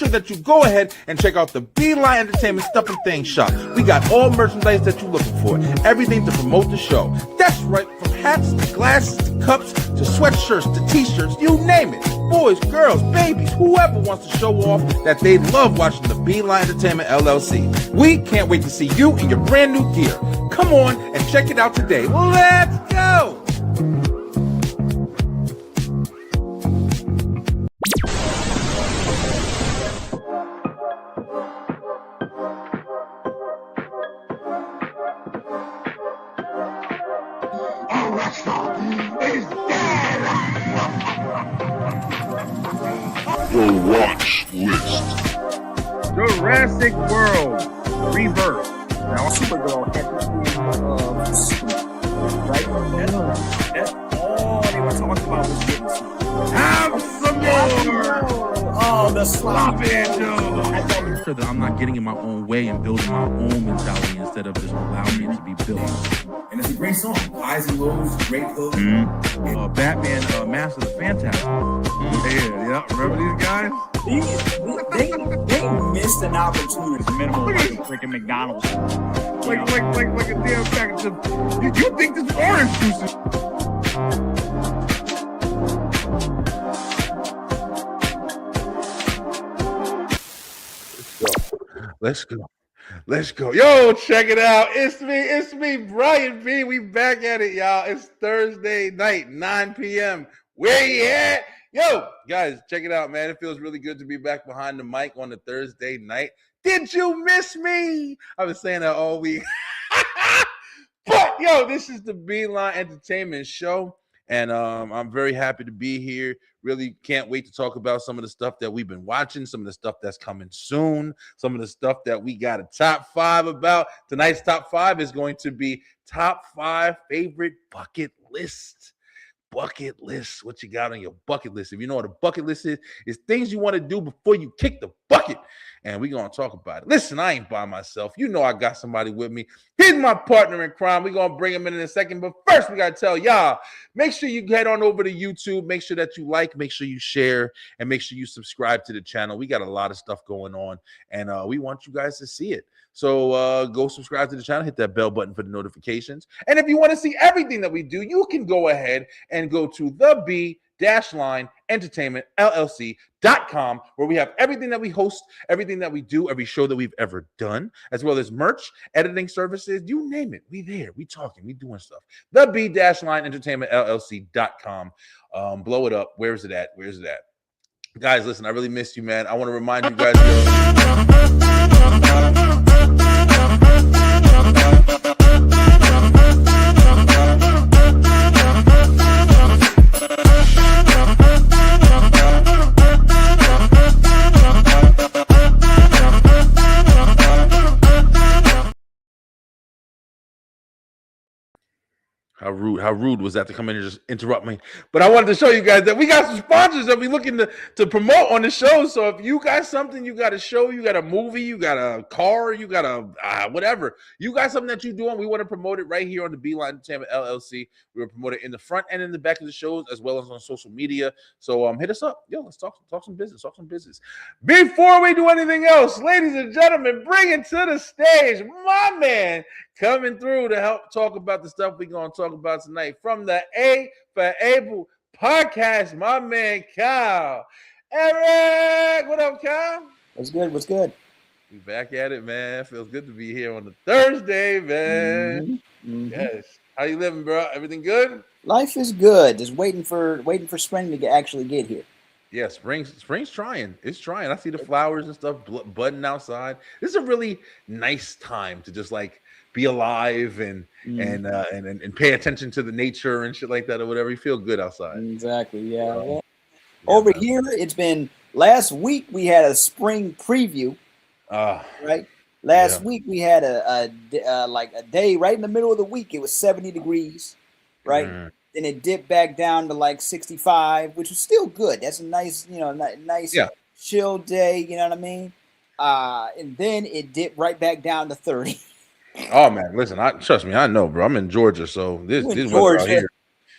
sure that you go ahead and check out the Beeline Entertainment Stuff and Things shop. We got all merchandise that you're looking for, everything to promote the show. That's right, from hats to glasses to cups to sweatshirts to t-shirts, you name it. Boys, girls, babies, whoever wants to show off that they love watching the Beeline Entertainment LLC. We can't wait to see you in your brand new gear. Come on and check it out today. Let's go! The Watch List. Jurassic World Rebirth. Now, Supergirl had this right? That's all they were talking about was getting some. have some more. Oh, the sloppy Make sure that I'm not getting in my own way and building my own mentality instead of just allowing it to be built. And it's a great song. Highs and lows, great hook. Batman, Master of the Fantastic. Yeah. Remember these guys? They missed an opportunity. Minimal freaking McDonald's. Like a damn package of. You think this orange juice is? Let's go. Yo, check it out. It's me, Brian B. We back at it, y'all. It's Thursday night, 9 p.m. Where you at? Yo, guys, check it out, man. It feels really good to be back behind the mic on a Thursday night. Did you miss me? I've been saying that all week. But, yo, this is the Beeline Entertainment Show. And I'm very happy to be here. Really can't wait to talk about some of the stuff that we've been watching, some of the stuff that's coming soon, some of the stuff that we got a top 5 about. Tonight's top 5 is going to be top 5 favorite bucket lists. Bucket list. What you got on your bucket list? If you know what a bucket list is, it's things you want to do before you kick the bucket. And we're going to talk about it. Listen, I ain't by myself. You know I got somebody with me. He's my partner in crime. We're going to bring him in a second. But first, we got to tell y'all, make sure you head on over to YouTube. Make sure that you like, make sure you share, and make sure you subscribe to the channel. We got a lot of stuff going on, and we want you guys to see it. So go subscribe to the channel, hit that bell button for the notifications. And if you want to see everything that we do, you can go ahead and go to the B-Line Entertainment LLC.com, where we have everything that we host, everything that we do, every show that we've ever done, as well as merch, editing services, you name it. We there, we talking, we doing stuff. The B-Line Entertainment LLC.com. Blow it up. Where's it at? Guys, listen, I really missed you, man. I want to remind you guys. How rude was that to come in and just interrupt me? But I wanted to show you guys that we got some sponsors that we looking to promote on the show. So if you got something, you got a show, you got a movie, you got a car, you got a whatever, you got something that you're doing, we want to promote it right here on the Beeline Entertainment LLC. We will promote it in the front and in the back of the shows, as well as on social media. So hit us up. Yo, let's talk some business. Before we do anything else, ladies and gentlemen, bring it to the stage, my man, coming through to help talk about the stuff we're going to talk about tonight from the A for Able podcast, my man Kyle. Eric, what up, Kyle? What's good? We back at it, man. Feels good to be here on a Thursday, man. Mm-hmm. Yes. How you living, bro? Everything good? Life is good. Just waiting for spring to actually get here. Yeah, spring's trying. It's trying. I see the flowers and stuff budding outside. This is a really nice time to just like be alive and pay attention to the nature and shit like that or whatever. You feel good outside. Exactly. Yeah. Over here, it's been last week we had a spring preview. Right. Last week we had a day right in the middle of the week. It was 70 degrees. Right. Then it dipped back down to like 65, which was still good. That's a nice, chill day. You know what I mean? And then it dipped right back down to 30. Oh man, listen, trust me, I know, bro. I'm in Georgia, so this weather out here.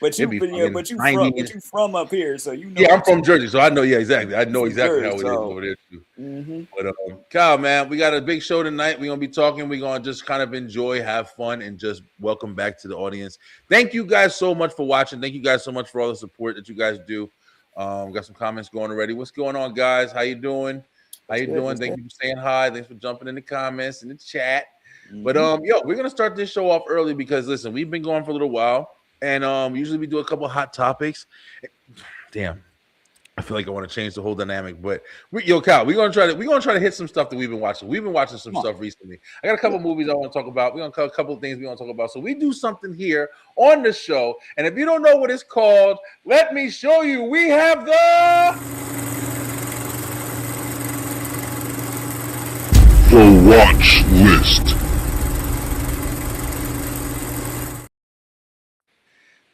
But It'd be fucking but you 90. from up here, so you know. Yeah, I'm from Jersey, so I know. Yeah, exactly. I know From exactly how Jersey, it is so. over there too. Mm-hmm. But Kyle, man, we got a big show tonight. We're gonna be talking. We're gonna just kind of enjoy, have fun, and just welcome back to the audience. Thank you guys so much for watching. Thank you guys so much for all the support that you guys do. Got some comments going already. What's going on, guys? How you doing? How you doing? Thank you for saying hi. Thanks for jumping in the comments in the chat. Mm-hmm. But yo, we're gonna start this show off early because listen, we've been going for a little while, and usually we do a couple hot topics. Damn. I feel like I want to change the whole dynamic, but Kyle, we're gonna try to hit some stuff that we've been watching. We've been watching some stuff recently. I got a couple movies I want to talk about. We're gonna cover a couple of things we want to talk about. So we do something here on the show, and if you don't know what it's called, let me show you. We have The Watch List.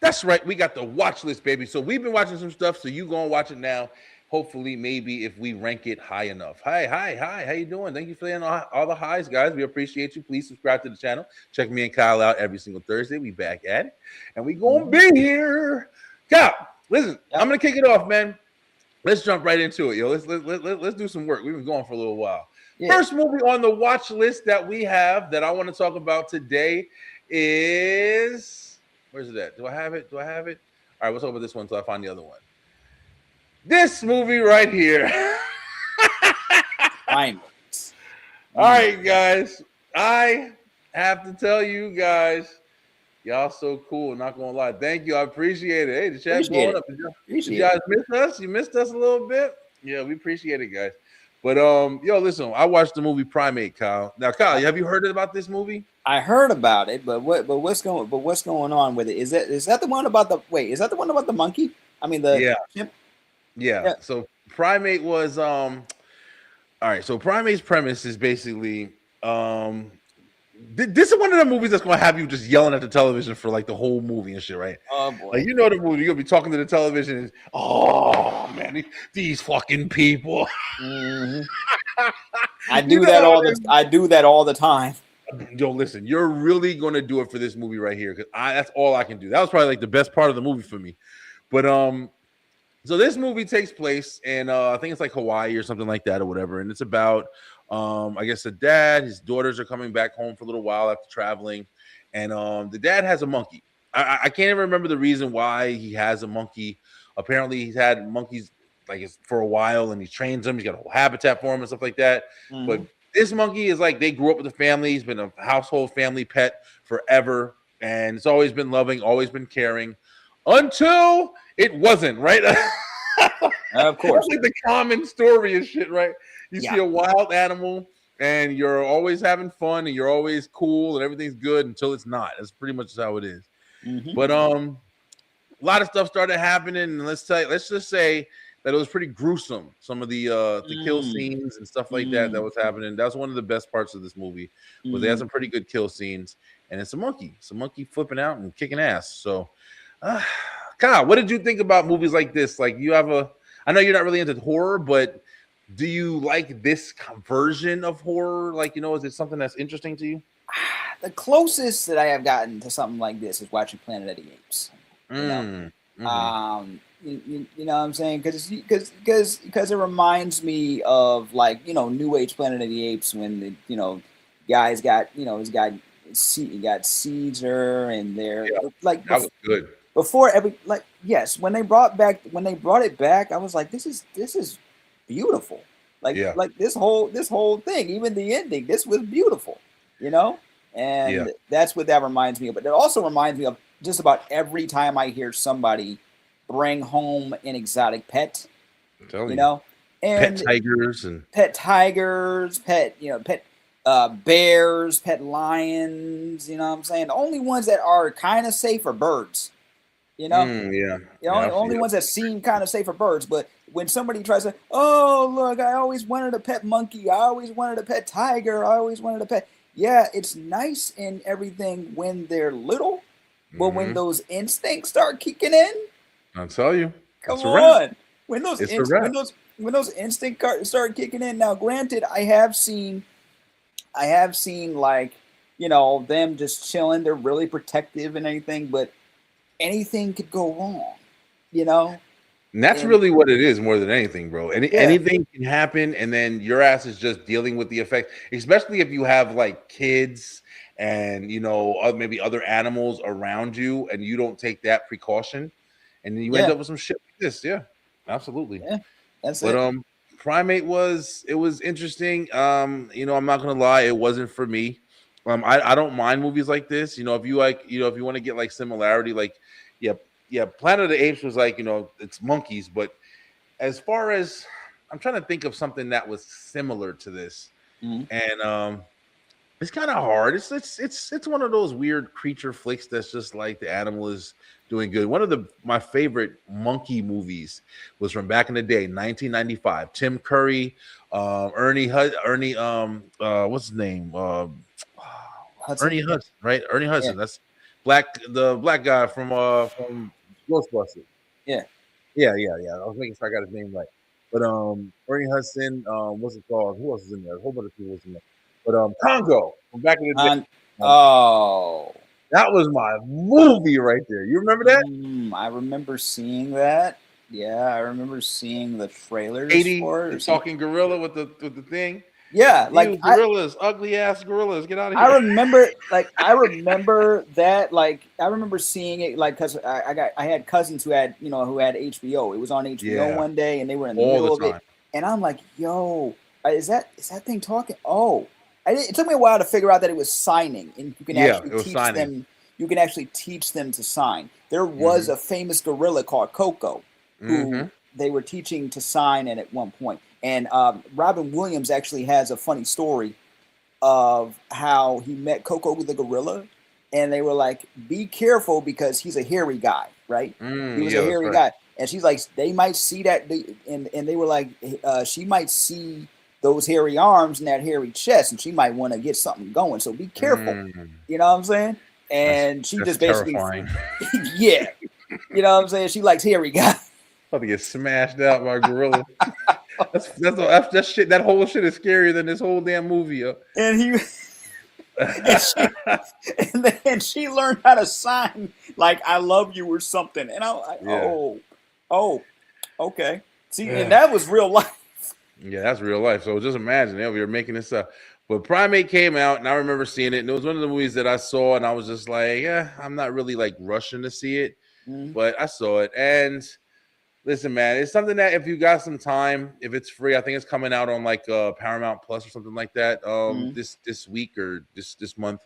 That's right. We got the watch list, baby. So we've been watching some stuff. So you go and watch it now. Hopefully, maybe if we rank it high enough. Hi. How you doing? Thank you for all the highs, guys. We appreciate you. Please subscribe to the channel. Check me and Kyle out every single Thursday. We back at it, and we gonna be here. Kyle, listen, I'm gonna kick it off, man. Let's jump right into it, yo. Let's do some work. We've been going for a little while. Yeah. First movie on the watch list that we have that I want to talk about today is. Where's it at? Do I have it? All right, we'll talk about this one until I find the other one. This movie right here. All right, guys. I have to tell you guys, y'all so cool. Not gonna lie. Thank you. I appreciate it. Hey, the chat's blowing up. Did you guys miss us? You missed us a little bit? Yeah, we appreciate it, guys. But yo, listen, I watched the movie Primate, Kyle. Now, Kyle, have you heard about this movie? I heard about it, but what's going on with it? Is that the one about the monkey? I mean the chimp? Yeah. So Primate was all right. So Primate's premise is basically this is one of the movies that's gonna have you just yelling at the television for like the whole movie and shit, right? Oh boy. Like the movie, you're gonna be talking to the television and oh man, these fucking people. Mm-hmm. I do that all the time. Yo, listen, you're really gonna do it for this movie right here because that's all I can do. That was probably like the best part of the movie for me. But so this movie takes place in I think it's like Hawaii or something like that or whatever, and it's about I guess the dad, his daughters are coming back home for a little while after traveling, and the dad has a monkey. I can't even remember the reason why he has a monkey. Apparently, he's had monkeys like for a while, and he trains them. He's got a whole habitat for them and stuff like that. Mm-hmm. But this monkey is like they grew up with the family. He's been a household family pet forever, and it's always been loving, always been caring, until it wasn't, right? Of course, that's like the common story and shit, right? You see a wild animal, and you're always having fun, and you're always cool, and everything's good until it's not. That's pretty much how it is. Mm-hmm. But a lot of stuff started happening, and let's just say that it was pretty gruesome. Some of the kill scenes and stuff like that was happening. That's one of the best parts of this movie. Was they had some pretty good kill scenes, and it's a monkey flipping out and kicking ass. So, Kyle, what did you think about movies like this? Like I know you're not really into horror, but do you like this version of horror? Like, is it something that's interesting to you? The closest that I have gotten to something like this is watching Planet of the Apes. You know what I'm saying? Because it reminds me of like New Age Planet of the Apes when the guys got he's got Caesar and they're like that was good before when they brought it back I was like this is beautiful like this whole thing, even the ending, this was beautiful, and that's what that reminds me of. But it also reminds me of just about every time I hear somebody bring home an exotic pet, and pet tigers, pet bears, pet lions. You know what I'm saying? The only ones that are kind of safe are birds. Only ones that seem kind of safe are birds. But when somebody tries to, oh look, I always wanted a pet monkey, I always wanted a pet tiger, I always wanted a pet. Yeah, it's nice and everything when they're little, but when those instincts start kicking in, I'll tell you. Come on. When those instincts start kicking in. Now, granted, I have seen like, them just chilling. They're really protective and everything, but anything could go wrong, you know. And that's really what it is more than anything, bro. Anything can happen, and then your ass is just dealing with the effect, especially if you have like kids and maybe other animals around you, and you don't take that precaution, and then you end up with some shit like this. Yeah, absolutely. Yeah, that's But it. Primate was interesting. I'm not gonna lie, it wasn't for me. I don't mind movies like this. If you like, if you want to get like similarity, like yeah, Planet of the Apes was like, it's monkeys, but as far as I'm trying to think of something that was similar to this, and it's kind of hard. It's one of those weird creature flicks that's just like the animal is doing good. One of my favorite monkey movies was from back in the day, 1995. Tim Curry, Ernie what's his name? Hudson? Ernie Hudson, right? Ernie Hudson. That's the black guy from Ghostbusters. Yeah. Yeah. I was making sure I got his name right. But Ernie Hudson, what's it called? Who else is in there? A whole bunch of people was in there. But Congo from back in the day. That was my movie right there. You remember that? I remember seeing that. Yeah, I remember seeing the trailers 80, for it. The talking gorilla with the thing. Yeah, like gorillas, ugly ass gorillas, get out of here. I remember that. Like, I remember seeing it. Like, cause I had cousins who had HBO. It was on HBO one day, and they were in the middle of it. And I'm like, yo, is that thing talking? Oh, it took me a while to figure out that it was signing, and you can actually teach them. You can actually teach them to sign. There was a famous gorilla called Coco, who they were teaching to sign at one point. And Robin Williams actually has a funny story of how he met Coco the gorilla, and they were like, "Be careful because he's a hairy guy, right? He was a hairy guy." And she's like, "They might see that," and they were like, "She might see those hairy arms and that hairy chest, and she might want to get something going. So be careful." You know what I'm saying? And that's just basically, yeah, you know what I'm saying? She likes hairy guys. About to get smashed out by a gorilla. That's shit. That whole shit is scarier than this whole damn movie. Yo. And then she learned how to sign like "I love you" or something. And I'm like, oh, okay. See, and that was real life. Yeah, that's real life. So just imagine, we were making this up. But Primate came out, and I remember seeing it. And it was one of the movies that I saw, and I was just like, yeah, I'm not really like rushing to see it, but I saw it. And listen, man, it's something that if you got some time, if it's free, I think it's coming out on like Paramount Plus or something like that. This week or this month.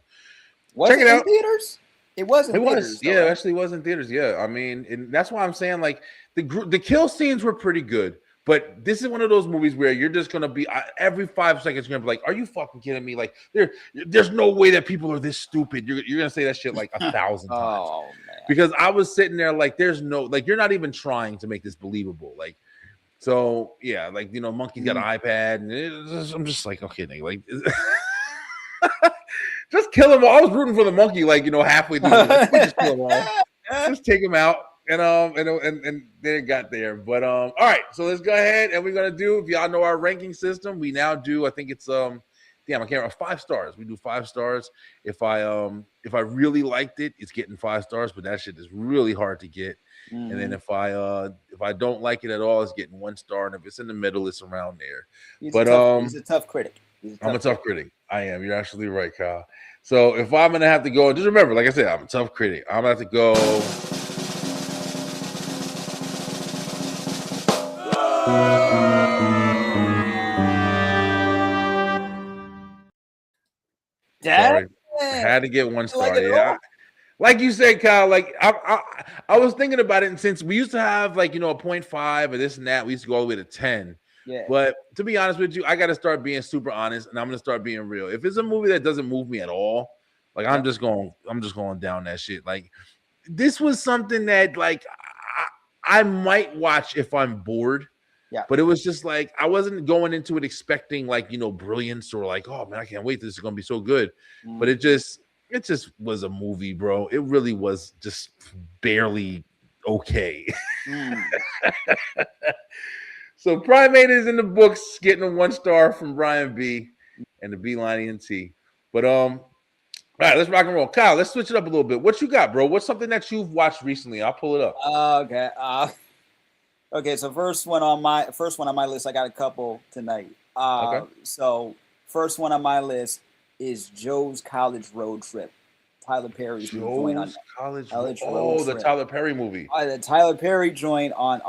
Check it out. Theaters? It wasn't. It was. Yeah, it actually was in theaters. Yeah, I mean, and that's why I'm saying like the kill scenes were pretty good. But this is one of those movies where you're just gonna be every 5 seconds you're gonna be like, "Are you fucking kidding me?" Like there's no way that people are this stupid. You're gonna say that shit like 1,000 times. Oh man! Because I was sitting there like, there's no like you're not even trying to make this believable. Like, so yeah, like monkey's got an iPad, and I'm just like, okay, like just kill him all. I was rooting for the monkey, like halfway through. Like, just kill him all. Just take him out. And then it got there. But all right, so let's go ahead and we're gonna do, if y'all know our ranking system, we now do, I think it's damn, I can't remember, 5 stars. We do 5 stars. If I really liked it, it's getting 5 stars, but that shit is really hard to get. And then if I don't like it at all, it's getting 1 star. And if it's in the middle, it's around there. He's a tough critic. I'm a tough critic. I am. You're actually right, Kyle. So if I'm gonna have to go, just remember, like I said, I'm a tough critic. I'm gonna have to go. Sorry, I had to get 1 star. Yeah, like you said, Kyle. Like I was thinking about it, and since we used to have like a 0.5 or this and that, we used to go all the way to 10. Yeah. But to be honest with you, I got to start being super honest, and I'm gonna start being real. If it's a movie that doesn't move me at all, like I'm just going down that shit. Like this was something that like I might watch if I'm bored. Yeah. But it was just like I wasn't going into it expecting like brilliance or like, oh man, I can't wait, this is gonna be so good. But it just was a movie, bro. It really was just barely okay. So Primate is in the books, getting a 1 star from Brian B and the Beeline ENT. But All right, let's rock and roll. Kyle, let's switch it up a little bit. What you got, bro? What's something that you've watched recently? I'll pull it up. Okay. Okay. So first one on my list. I got a couple tonight. Okay. So first one on my list is Joe's College Road Trip. Tyler Perry's new joint on College Road the Trip. Tyler Perry movie. The Tyler Perry joint on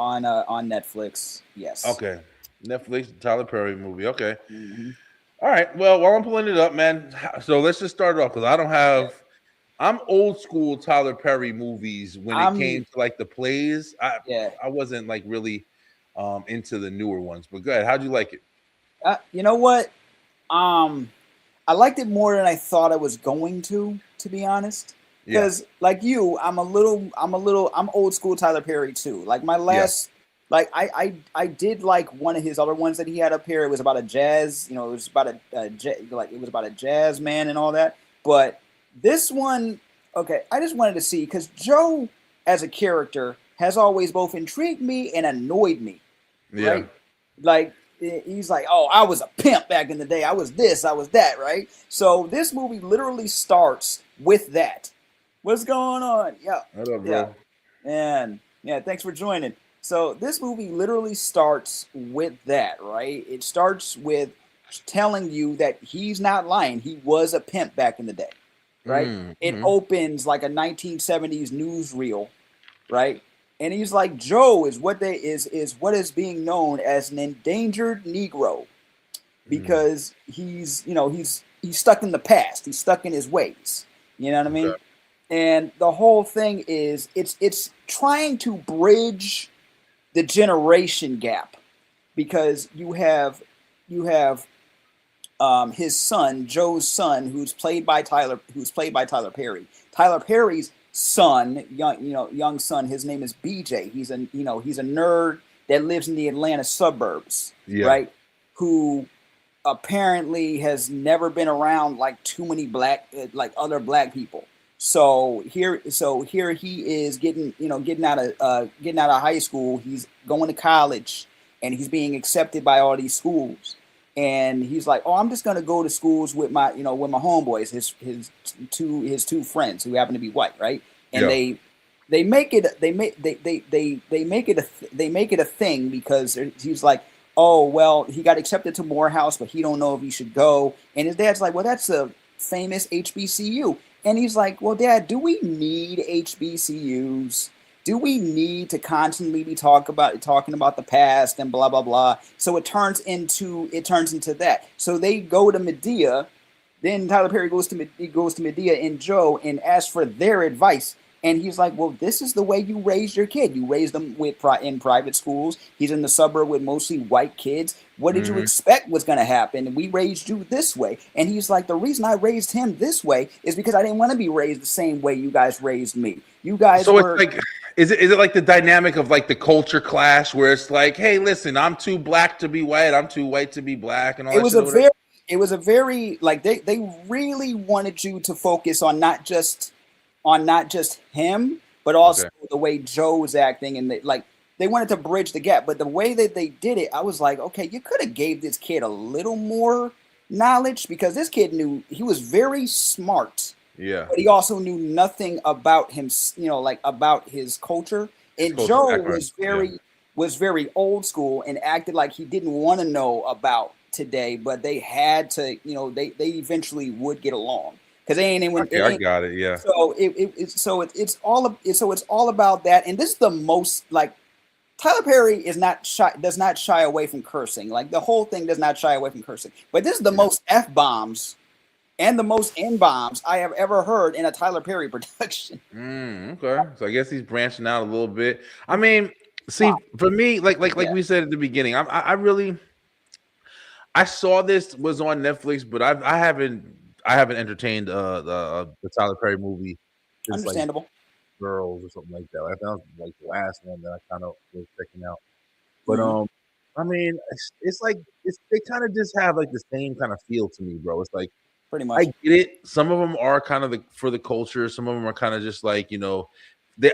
Netflix. Yes. Okay. Netflix, Tyler Perry movie. Okay. Mm-hmm. All right. Well, while I'm pulling it up, man. So let's just start off because I don't have. I'm old school Tyler Perry movies when it came to like the plays. I wasn't like really into the newer ones. But go ahead. How'd you like it? You know what? I liked it more than I thought I was going to be honest. Because like you, I'm old school Tyler Perry too. Like my last, like I did like one of his other ones that he had up here. It was about a jazz, it was about it was about a jazz man and all that. But this one, okay, I just wanted to see because Joe as a character has always both intrigued me and annoyed me. Yeah. Right? Like he's like, oh, I was a pimp back in the day. I was this, I was that, right? So this movie literally starts with that. What's going on? Yeah. What up, bro? And thanks for joining. So this movie literally starts with that, right? It starts with telling you that he's not lying. He was a pimp back in the day, right? It opens like a 1970s newsreel, right? And he's like, Joe is what is being known as an endangered Negro because he's stuck in the past. He's stuck in his ways. You know what I mean? Okay. And the whole thing is it's trying to bridge the generation gap because you have his son, Joe's son, who's played by Tyler Perry. Tyler Perry's son, young son, his name is BJ. He's a nerd that lives in the Atlanta suburbs, right? Who apparently has never been around like too many other black people. So here he is getting out of high school. He's going to college and he's being accepted by all these schools. And he's like, oh, I'm just gonna go to schools with my homeboys, his two friends who happen to be white, right? And they make it a thing because he's like, oh well, he got accepted to Morehouse, but he don't know if he should go. And his dad's like, well, that's a famous HBCU. And he's like, well, Dad, do we need HBCUs? Do we need to constantly be talking about the past and blah blah blah? So it turns into that. So they go to Medea. Then Tyler Perry goes to Medea and Joe and asks for their advice. And he's like, well, this is the way you raise your kid. You raise them in private schools. He's in the suburb with mostly white kids. What did you expect was going to happen? And we raised you this way. And he's like, the reason I raised him this way is because I didn't want to be raised the same way you guys raised me. You guys were... It's like, is it like the dynamic of like the culture clash where it's like, hey, listen, I'm too black to be white. I'm too white to be black. And all that. It was a very like they really wanted you to focus on not just him, but also the way Joe was acting, and they wanted to bridge the gap. But the way that they did it, I was like, okay, you could have gave this kid a little more knowledge because this kid he was very smart. Yeah. But he also knew nothing about him, about his culture. And Joe was very old school and acted like he didn't want to know about today, but they had to, they eventually would get along. Because they ain't even. I got it. Yeah. So it's all about that, and this is the most like Tyler Perry does not shy away from cursing. Like the whole thing does not shy away from cursing. But this is the most F-bombs and the most N-bombs I have ever heard in a Tyler Perry production. Okay, so I guess he's branching out a little bit. I mean, see, for me, like we said at the beginning, I saw this was on Netflix, but I haven't entertained the Tyler Perry movie. Understandable. Like Girls or something like that. I thought it was like the last one that I kind of was checking out. But I mean, it's like they kind of just have like the same kind of feel to me, bro. It's like pretty much. I get it. Some of them are kind of for the culture. Some of them are kind of just like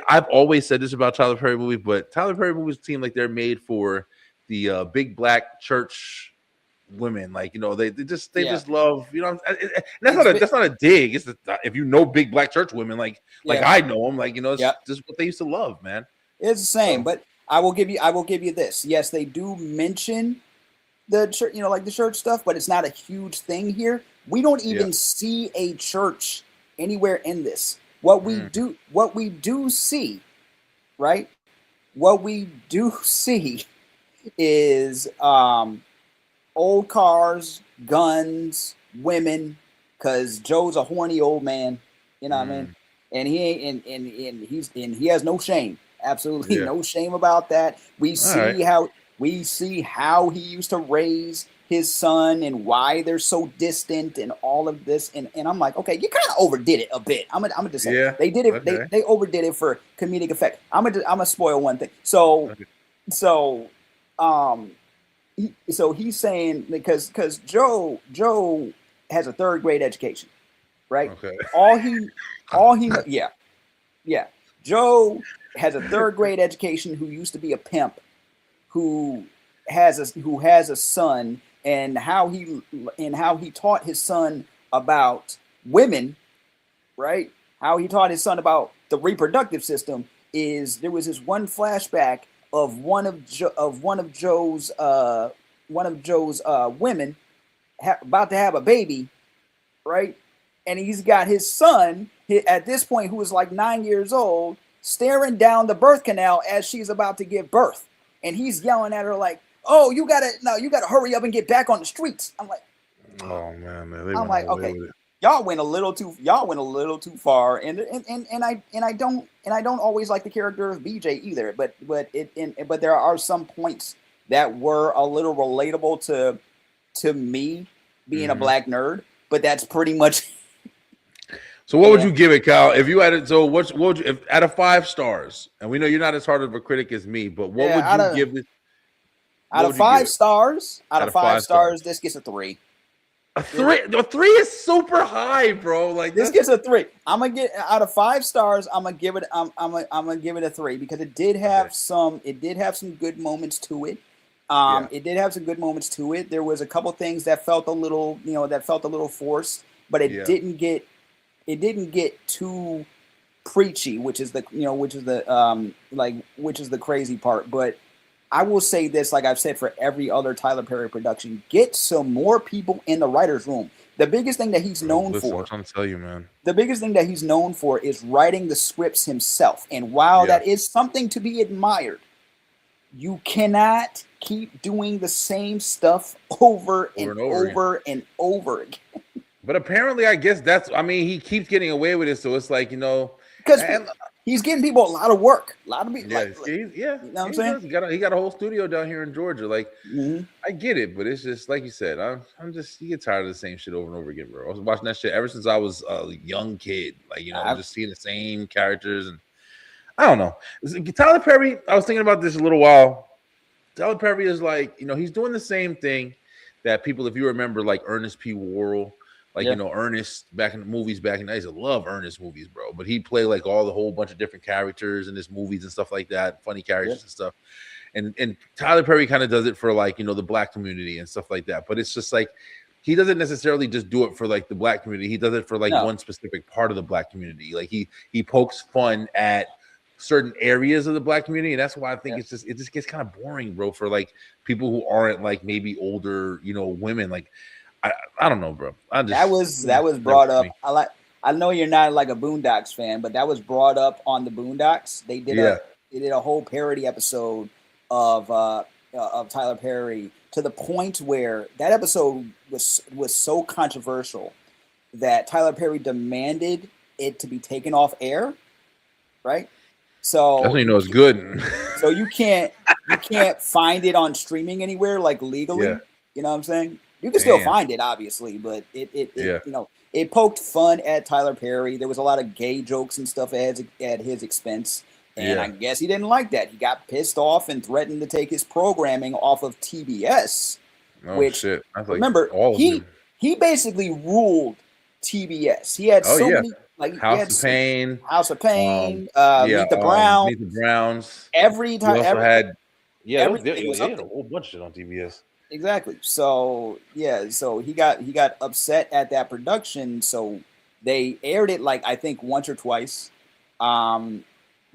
I've always said this about Tyler Perry movies, but Tyler Perry movies seem like they're made for the big black church women. Like, you know, they just Yeah. love, you know, that's not a dig. It's if you know big black church women, like Yeah. I know them, like, you know, it's Yeah. just what they used to love, man. It's the same, So, but I will give you this. Yes, they do mention the church, you know, like the church stuff, but it's not a huge thing here. We don't even see a church anywhere in this. What we do see, right? What we do see is old cars, guns, women, because Joe's a horny old man, you know what I mean? And he ain't and he has no shame. Absolutely no shame about that. We see how he used to raise his son and why they're so distant and all of this. And I'm like, okay, you kind of overdid it a bit. I'm gonna just say they did it, they overdid it for comedic effect. I'm gonna spoil one thing. So he's saying because Joe has a third grade education, right? Okay. All he yeah. Joe has a third grade education who used to be a pimp, who has a son, and how he taught his son about women, right? How he taught his son about the reproductive system is there was this one flashback of one of Joe's women about to have a baby, right? And he's got his son at this point, who is like 9 years old, staring down the birth canal as she's about to give birth, and he's yelling at her like, "Oh, you gotta hurry up and get back on the streets." I'm like, oh man, I'm like, okay, y'all went a little too far, and I don't always like the character of BJ either, but there are some points that were a little relatable to me being a black nerd, but that's pretty much. So what would you give it, Kyle? If you had it, so what would you, if out of 5 stars? And we know you're not as hard of a critic as me, but what would you give it? Out of 5 stars, this gets a 3. A 3? A 3 is super high, bro. Like this gets a 3. I'm gonna get out of 5 stars. I'm gonna give it. I'm gonna give it a 3 because it did have some good moments to it. It did have some good moments to it. There was a couple things that felt a little forced, but it didn't get too preachy, which is the crazy part. But I will say this, like I've said for every other Tyler Perry production, get some more people in the writer's room. The biggest thing that he's known for, I'm trying to tell you, man. The biggest thing that he's known for is writing the scripts himself. And while that is something to be admired, you cannot keep doing the same stuff over and over again. But apparently, I guess he keeps getting away with it. So it's like, you know, because he's getting people a lot of work, a lot of people. You know what I'm saying? He got a whole studio down here in Georgia. Like, I get it, but it's just like you said. I'm just you get tired of the same shit over and over again, bro. I was watching that shit ever since I was a young kid. Like, you know, I'm just seeing the same characters, and I don't know. Tyler Perry. I was thinking about this a little while. Tyler Perry is like, you know, he's doing the same thing that people, if you remember, like Ernest P. Worrell. Like, you know, Ernest back in the movies back in the days. I love Ernest movies, bro. But he played like all the whole bunch of different characters in his movies and stuff like that, funny characters and stuff. And Tyler Perry kind of does it for like, you know, the black community and stuff like that. But it's just like he doesn't necessarily just do it for like the black community. He does it for like one specific part of the black community. Like he pokes fun at certain areas of the black community, and that's why I think it just gets kind of boring, bro, for like people who aren't like maybe older, you know, women. Like I don't know, bro. That was brought up. I know you're not like a Boondocks fan, but that was brought up on the Boondocks. They did a whole parody episode of Tyler Perry to the point where that episode was so controversial that Tyler Perry demanded it to be taken off air. Right. So that's when you know it's good. So you can't find it on streaming anywhere like legally. Yeah. You know what I'm saying? You can still find it, obviously, but it you know, it poked fun at Tyler Perry. There was a lot of gay jokes and stuff at his expense, and I guess he didn't like that. He got pissed off and threatened to take his programming off of TBS. Oh, which shit. Remember, he basically ruled TBS. He had many, like House of Pain, Meet the Browns, Meet the Browns. Every time, he had a whole bunch of shit on TBS. Exactly. So yeah, so he got upset at that production. So they aired it like I think once or twice. Um,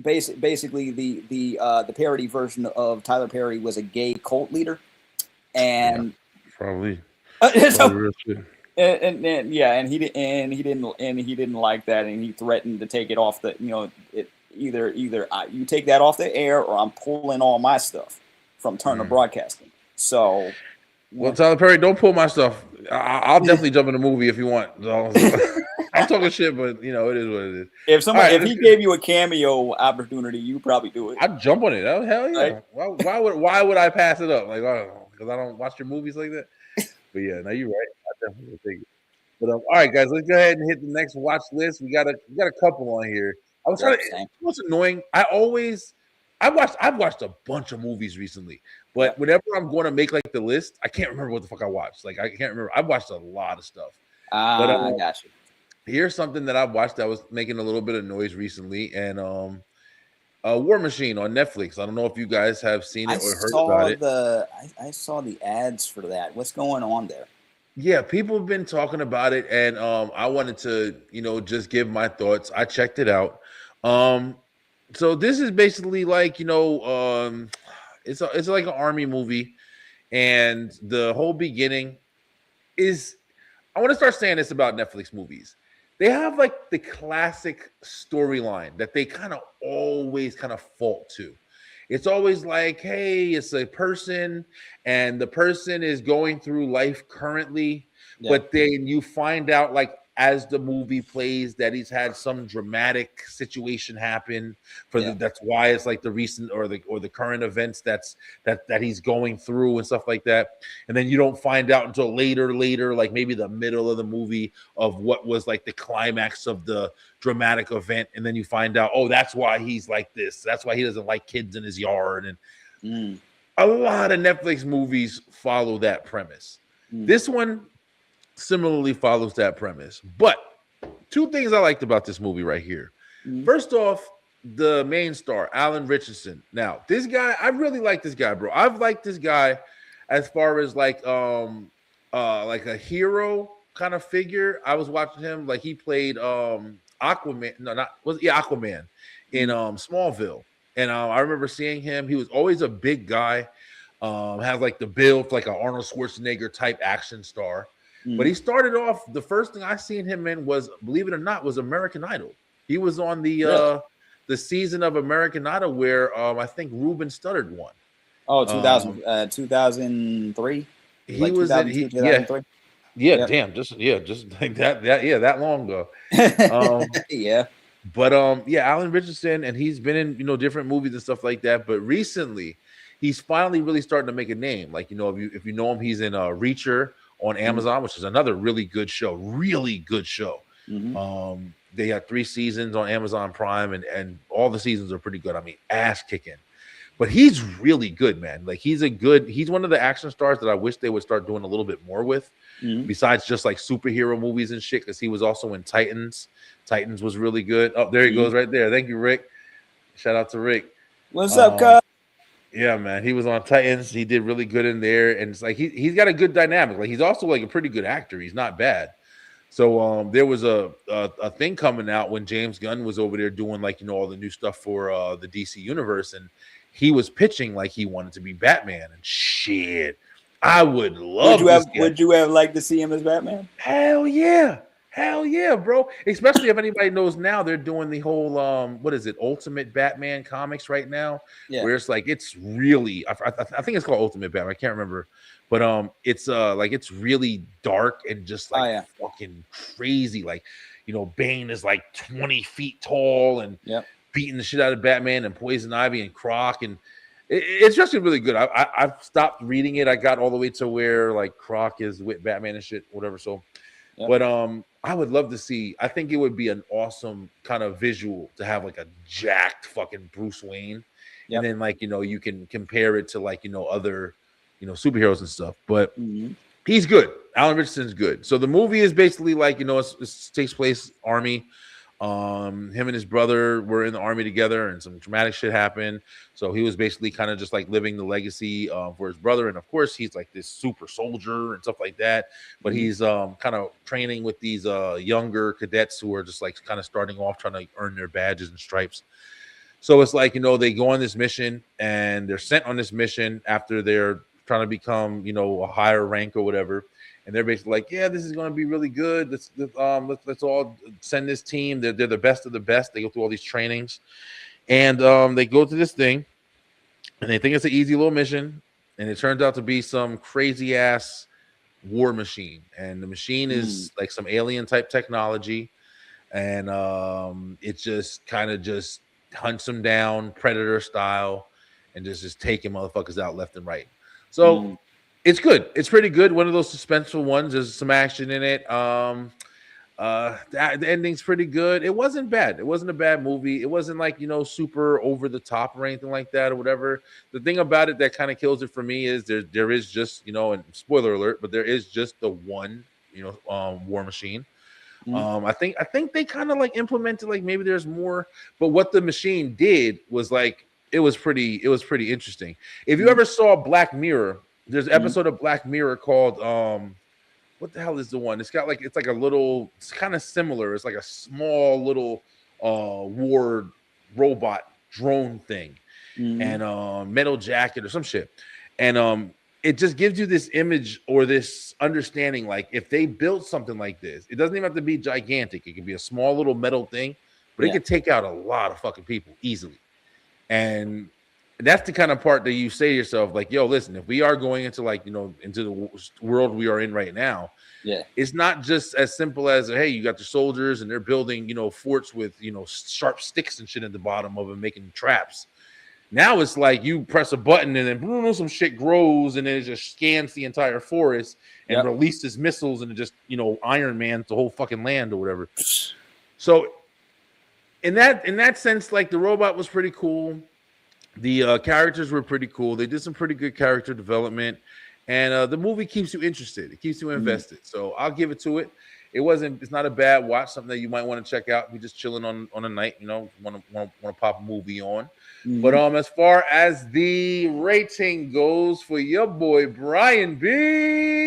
basically the parody version of Tyler Perry was a gay cult leader, Yeah, and probably. Probably so real shit. and yeah, and he didn't like that, and he threatened to take it off the either you take that off the air or I'm pulling all my stuff from Turner Broadcasting. So Well, yeah. Tyler Perry, don't pull my stuff. I'll definitely jump in the movie if you want. So, I'm talking shit, but you know it is what it is. All right, If he gave you a cameo opportunity, you probably do it. I'd jump on it. Oh, hell yeah! Right? Why would I pass it up? Like, because I don't watch your movies like that. But yeah, no, you're right. I definitely would take it. But all right, guys, let's go ahead and hit the next watch list. We got a couple on here. I was Yeah, trying to. same. What's annoying? I've watched a bunch of movies recently, but Yep. whenever I'm going to make like the list, I can't remember what the fuck I watched. Like I can't remember. I've watched a lot of stuff. But I got you. here's something that I've watched that was making a little bit of noise recently, and War Machine on Netflix. I don't know if you guys have seen it or heard about it. I saw the ads for that. What's going on there? Yeah, people have been talking about it, and I wanted to, just give my thoughts. I checked it out. So this is basically like, it's like an army movie, and the whole beginning is. I want to start saying this about Netflix movies. They have like the classic storyline that they kind of always kind of fault to. It's always like, hey, it's a person and the person is going through life currently, but then you find out like as the movie plays that he's had some dramatic situation happen that's why it's like the recent or the current events that he's going through and stuff like that. And then you don't find out until later, like maybe the middle of the movie of what was like the climax of the dramatic event, and then you find out, oh, that's why he's like this. That's why he doesn't like kids in his yard. And a lot of Netflix movies follow that premise. This one similarly follows that premise. But two things I liked about this movie right here. First off, the main star, Alan Richardson. Now, this guy, I really like this guy, bro. I've liked this guy as far as like a hero kind of figure. I was watching him, like he played Aquaman. No, Aquaman in Smallville. And I remember seeing him. He was always a big guy. Has like the build like an Arnold Schwarzenegger type action star. But he started off, the first thing I seen him in was, believe it or not, was American Idol. He was on the season of American Idol where I think Ruben Studdard won. Oh, 2003? He like was in, 2003? Yeah, damn, just like that long ago. Yeah. But Alan Richardson, and he's been in different movies and stuff like that. But recently, he's finally really starting to make a name. Like if you know him, he's in Reacher on Amazon, which is another really good show. They had 3 seasons on Amazon Prime, and all the seasons are pretty good. I mean, ass kicking. But he's really good, man. Like he's one of the action stars that I wish they would start doing a little bit more with, besides just like superhero movies and shit. Because he was also in Titans. Titans was really good. Oh, there he goes right there. Thank you, Rick. Shout out to Rick. What's up, cuz? Yeah, man. He was on Titans. He did really good in there. And it's like he's got a good dynamic. Like he's also like a pretty good actor. He's not bad. So there was a thing coming out when James Gunn was over there doing like all the new stuff for the DC universe, and he was pitching like he wanted to be Batman and shit. I would love would you have liked to see him as Batman? Hell yeah, bro. Especially if anybody knows now, they're doing the whole what is it, Ultimate Batman comics right now, where it's like it's really I think it's called Ultimate Batman. I can't remember, but it's like it's really dark and just like fucking crazy. Like Bane is like 20 feet tall and beating the shit out of Batman and Poison Ivy and Croc, and it's just really good. I've stopped reading it. I got all the way to where like Croc is with Batman and shit, whatever. So. But I would love to see. I think it would be an awesome kind of visual to have like a jacked fucking Bruce Wayne, and then like you can compare it to like other superheroes and stuff. But he's good. Alan Richardson's good. So the movie is basically like it takes place army. Him and his brother were in the army together, and some dramatic shit happened. So he was basically kind of just like living the legacy for his brother. And of course, he's like this super soldier and stuff like that. But he's kind of training with these younger cadets who are just like kind of starting off trying to earn their badges and stripes. So it's like, they go on this mission and they're sent on this mission after they're trying to become, a higher rank or whatever. And they're basically like, yeah, this is going to be really good. Let's all send this team. They're the best of the best. They go through all these trainings, and they go to this thing, and they think it's an easy little mission, and it turns out to be some crazy ass war machine. And the machine is like some alien type technology, and it just kind of just hunts them down, Predator style, and just taking motherfuckers out left and right. So. It's good. It's pretty good. One of those suspenseful ones. There's some action in it. The ending's pretty good. It wasn't bad. It wasn't a bad movie. It wasn't like, super over the top or anything like that or whatever. The thing about it that kind of kills it for me is there is just, and spoiler alert, but there is just the one, war machine. I think they kind of like implemented like maybe there's more, but what the machine did was like it was pretty interesting. If you ever saw Black Mirror, there's an episode of Black Mirror called what the hell is the one? It's like a little, it's kind of similar. It's like a small little war robot drone thing and metal jacket or some shit. And it just gives you this image or this understanding, like if they built something like this, it doesn't even have to be gigantic. It can be a small little metal thing, but it could take out a lot of fucking people easily. And that's the kind of part that you say to yourself, like, yo, listen, if we are going into like, into the world we are in right now, it's not just as simple as, hey, you got the soldiers and they're building, forts with, sharp sticks and shit at the bottom of them, making traps. Now it's like you press a button and then some shit grows and then it just scans the entire forest and releases missiles and it just, Iron Man's the whole fucking land or whatever. So in that sense, like the robot was pretty cool. The characters were pretty cool. They did some pretty good character development, and the movie keeps you interested. It keeps you invested. So I'll give it to it. It's not a bad watch. Something that you might want to check out. If you're just chilling on a night, want to pop a movie on. But as far as the rating goes for your boy Brian B.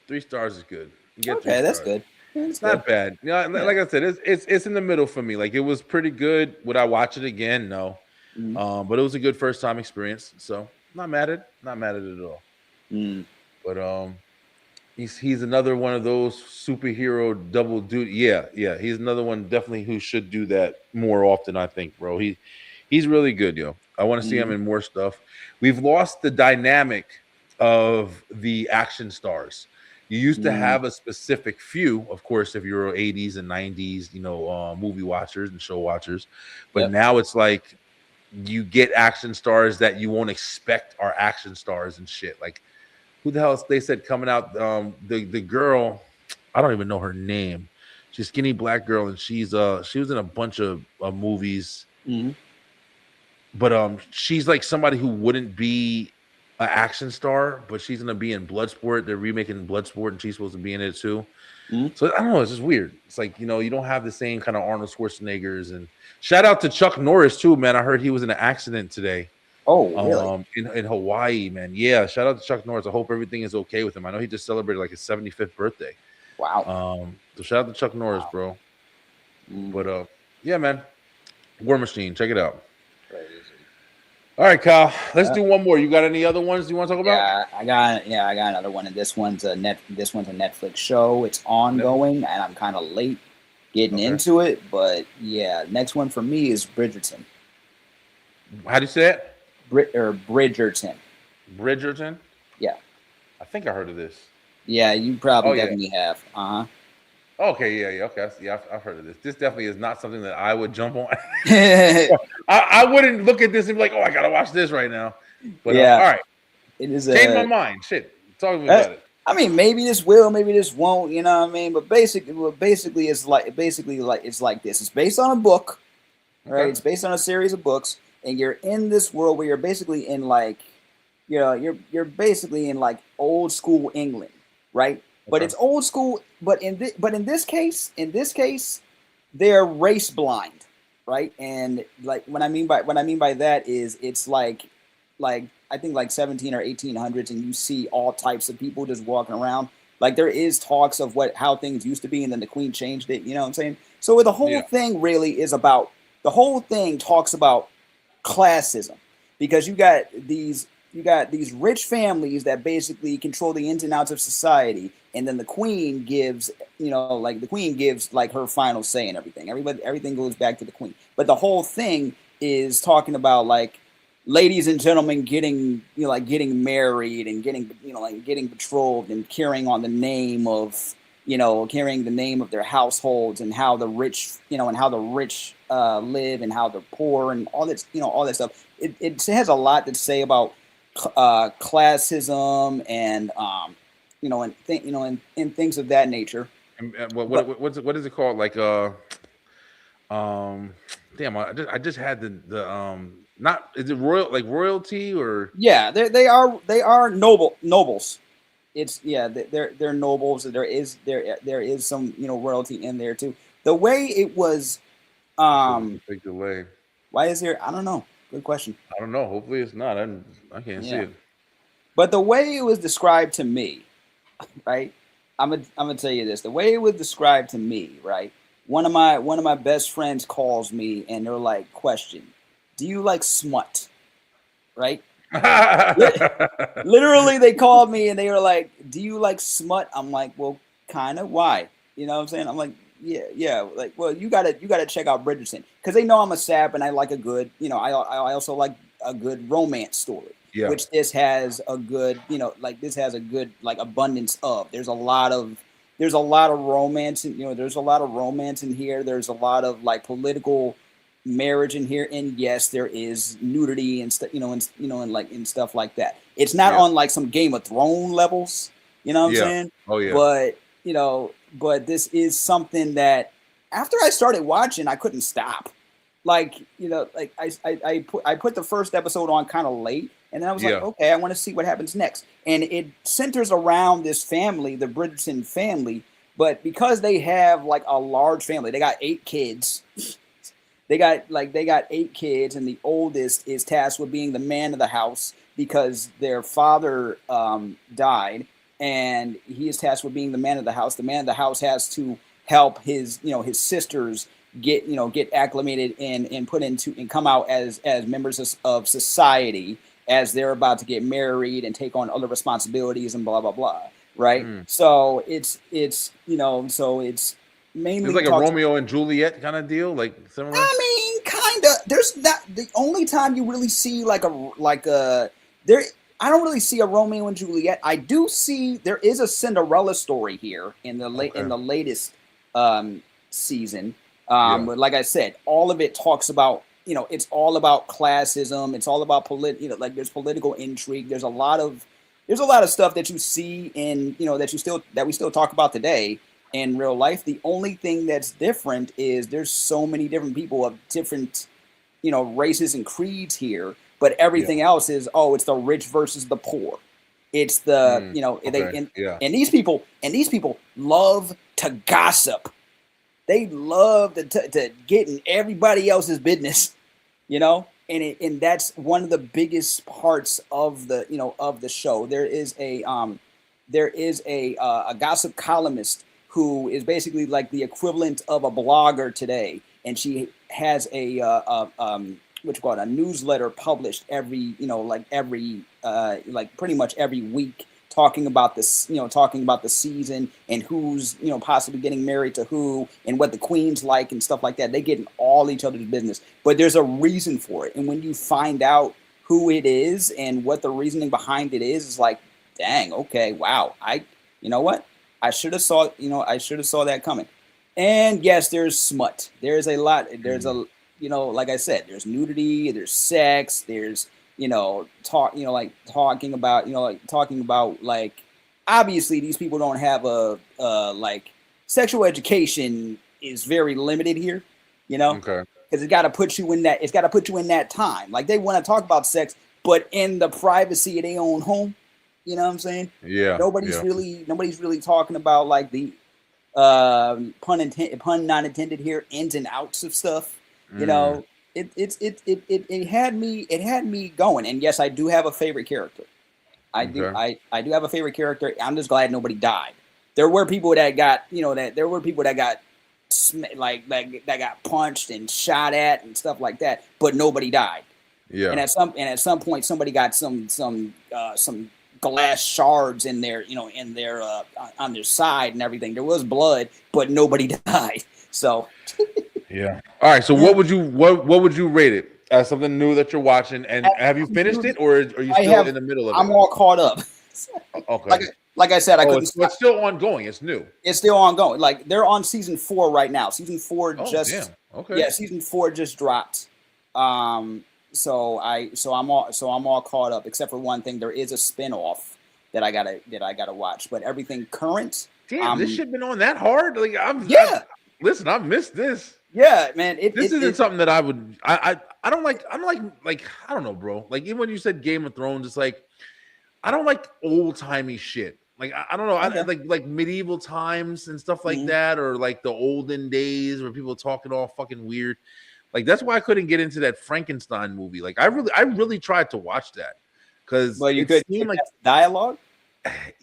Three stars is good. Okay, that's good. It's not bad. Like I said, it's in the middle for me. Like it was pretty good. Would I watch it again? No. But it was a good first time experience. So not mad at it at all. But he's another one of those superhero double duty. Yeah. He's another one definitely who should do that more often, I think, bro. He's really good, yo. I want to see him in more stuff. We've lost the dynamic of the action stars. You used to have a specific few, of course, if you're 80s and 90s, movie watchers and show watchers. But now it's like you get action stars that you won't expect are action stars and shit. Like, who the hell is they said coming out? The girl, I don't even know her name. She's a skinny black girl, and she was in a bunch of movies. But she's like somebody who wouldn't be an action star, but she's gonna be in Bloodsport. They're remaking Bloodsport, and she's supposed to be in it too. So I don't know. It's just weird. It's like you don't have the same kind of Arnold Schwarzeneggers. And shout out to Chuck Norris too, man. I heard he was in an accident today. Oh, really? In Hawaii, man. Yeah. Shout out to Chuck Norris. I hope everything is okay with him. I know he just celebrated like his 75th birthday. Wow. So shout out to Chuck Norris, bro. But yeah, man. War Machine. Check it out. All right, Kyle. Let's do one more. You got any other ones you want to talk about? I got another one, and this one's a Netflix show. It's ongoing, and I'm kind of late getting into it, but yeah, next one for me is Bridgerton. How do you say it? Bridgerton. Bridgerton? Yeah. I think I heard of this. Yeah, you probably definitely have. Okay, yeah. Okay, yeah, I've heard of this. This definitely is not something that I would jump on. I wouldn't look at this and be like, oh, I gotta watch this right now. But all right, it is. Change my mind. Shit, talk to me about it. I mean, maybe this will, maybe this won't. You know what I mean? But basically, it's like this. It's based on a book, right? It's based on a series of books. and you're in this world where you're basically in like, you're basically in like old school England, right? But it's old school. But in this case, they're race blind, right? And like what I mean by that is it's like I think like 17 or 1800s, and you see all types of people just walking around. Like there is talks of how things used to be, and then the Queen changed it. You know what I'm saying? So the whole thing really is about the whole thing talks about classism, because you got these rich families that basically control the ins and outs of society, and then the queen gives like her final say and everything. Everything goes back to the queen. But the whole thing is talking about like ladies and gentlemen getting getting married and getting betrothed and carrying on the name of carrying the name of their households, and how the rich live and how the poor and all that stuff. It has a lot to say about classism and and things of that nature. And what is it called? Like damn, I just had the not, is it royalty or yeah, they are nobles. It's they're nobles. There is some royalty in there too. The way it was, big delay. why is there? I don't know. Good question. I don't know. Hopefully it's not. I can't see it. But the way it was described to me, right? I'm gonna tell you this. The way it was described to me, right? One of my best friends calls me and they're like, "Question: do you like smut?" Right? Literally, they called me and they were like, "Do you like smut?" I'm like, "Well, kind of. Why?" You know what I'm saying? I'm like, yeah. Like, well, you gotta check out Bridgerton, because they know I'm a sap and I like a good, I also like a good romance story. Yeah. Which this has a good, this has a good abundance of. There's a lot of romance, and there's a lot of romance in here. There's a lot of like political marriage in here, and yes, there is nudity and stuff, and stuff like that. It's not on like some Game of Thrones levels, you know what I'm saying? Oh yeah. But this is something that after I started watching, I couldn't stop. Like, I put the first episode on kind of late, and then I was like, okay, I want to see what happens next. And it centers around this family, the Bridgerton family, but because they have like a large family, they got 8 kids. They got 8 kids, and the oldest is tasked with being the man of the house because their father died, and he is tasked with being the man of the house. The man of the house has to help his sisters get acclimated and put into and come out as members of society as they're about to get married and take on other responsibilities and blah blah blah. Right. So it's mainly it's like a Romeo and Juliet kind of deal, like similar. I mean, kind of. There's not the only time you really see like a there. I don't really see a Romeo and Juliet. I do see there is a Cinderella story here in the latest season. But like I said, all of it talks about it's all about classism. It's all about there's political intrigue. There's a lot of stuff that you see in that we still talk about today in real life. The only thing that's different is there's so many different people of different races and creeds here, but everything else is it's the rich versus the poor. It's the and these people love to gossip. They love to get in everybody else's business, and that's one of the biggest parts of the show. There is a gossip columnist who is basically like the equivalent of a blogger today, and she has a newsletter published every pretty much every week, talking about this, talking about the season and who's possibly getting married to who and what the queen's like and stuff like that. They get in all each other's business, but there's a reason for it, and when you find out who it is and what the reasoning behind it is, it's like, dang, okay, wow, I should have saw that coming. And yes, there's smut. There's a lot. There's like I said, there's nudity, there's sex, there's talking about obviously these people don't have a sexual education is very limited here, Okay. because it's got to put you in that. It's got to put you in that time. Like they want to talk about sex, but in the privacy of their own home. You know what I'm saying? Yeah. Nobody's really talking about like the pun not intended here, ins and outs of stuff. You know, it had me going. And yes, I do have a favorite character. I do have a favorite character. I'm just glad nobody died. There were people that got, that got that got punched and shot at and stuff like that, but nobody died. Yeah. And at some point somebody got some glass shards in their, on their side and everything. There was blood, but nobody died. So yeah. All right. So what would you rate it as something new that you're watching? And have you finished it, or are you still in the middle of it? I'm all caught up. Okay. Like I said, I couldn't. It's still ongoing. It's new. It's still ongoing. Like they're on season 4 right now. Season 4 season 4 just dropped. So I'm all caught up except for one thing. There is a spinoff that I gotta watch, but everything current. Damn, this shit been on that hard. Like listen, I've missed this. Yeah, man. This isn't something that I would. I don't like. I don't like. I don't know, bro. Like even when you said Game of Thrones, it's like I don't like old timey shit. Like I don't know. I like medieval times and stuff like that, or like the olden days where people talking all fucking weird. Like that's why I couldn't get into that Frankenstein movie. Like I really tried to watch that because you could seem like dialogue.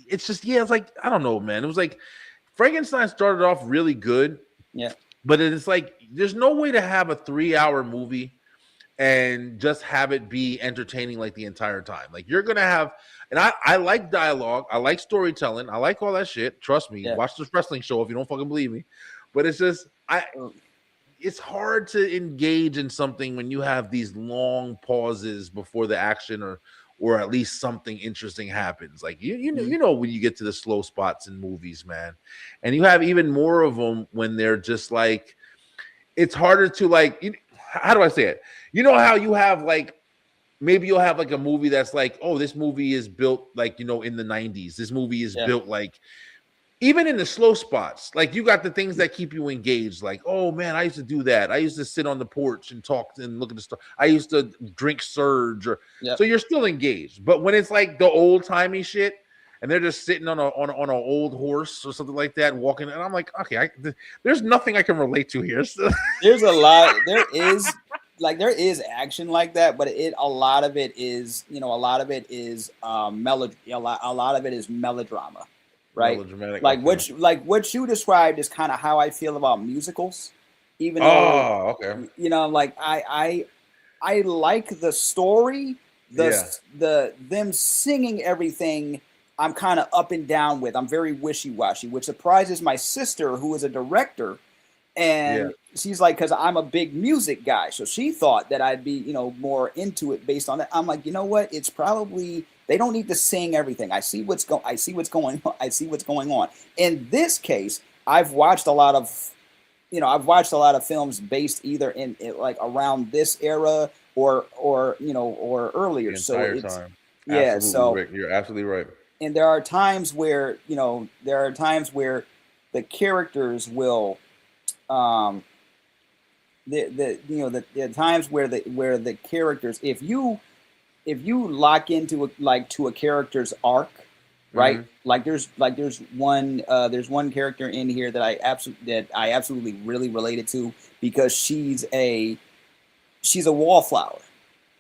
It's just it's like I don't know, man. It was like Frankenstein started off really good, but it's like there's no way to have a 3-hour movie and just have it be entertaining like the entire time. Like you're gonna have, and I like dialogue, I like storytelling, I like all that shit. Trust me, watch this wrestling show if you don't fucking believe me. But it's just it's hard to engage in something when you have these long pauses before the action or at least something interesting happens. Like you know when you get to the slow spots in movies, man, and you have even more of them when they're just like it's harder to like. How do I say it? You know how you have like maybe you'll have like a movie that's like, oh, this movie is built like in the 90s. This movie is built like. Even in the slow spots, like you got the things that keep you engaged. Like, oh man, I used to do that. I used to sit on the porch and talk and look at the stuff. I used to drink Surge, so you're still engaged. But when it's like the old timey shit, and they're just sitting on an old horse or something like that, walking, and I'm like, okay, there's nothing I can relate to here. So. There's a lot. There is action like that, but a lot of it is melodrama. Right, like what you described is kind of how I feel about musicals. Even though, like I like the story, them singing everything. I'm kind of up and down with. I'm very wishy-washy, which surprises my sister, who is a director, and she's like, because I'm a big music guy, so she thought that I'd be more into it based on that. I'm like, you know what? It's probably. They don't need to sing everything. I see what's going on. In this case, I've watched a lot of films based either in like around this era or earlier. The so entire time. Absolutely, you're absolutely right. And there are times where the characters will the times where the characters, if you lock into a character's arc, right? Like there's one character in here that I absolutely really related to because she's a wallflower,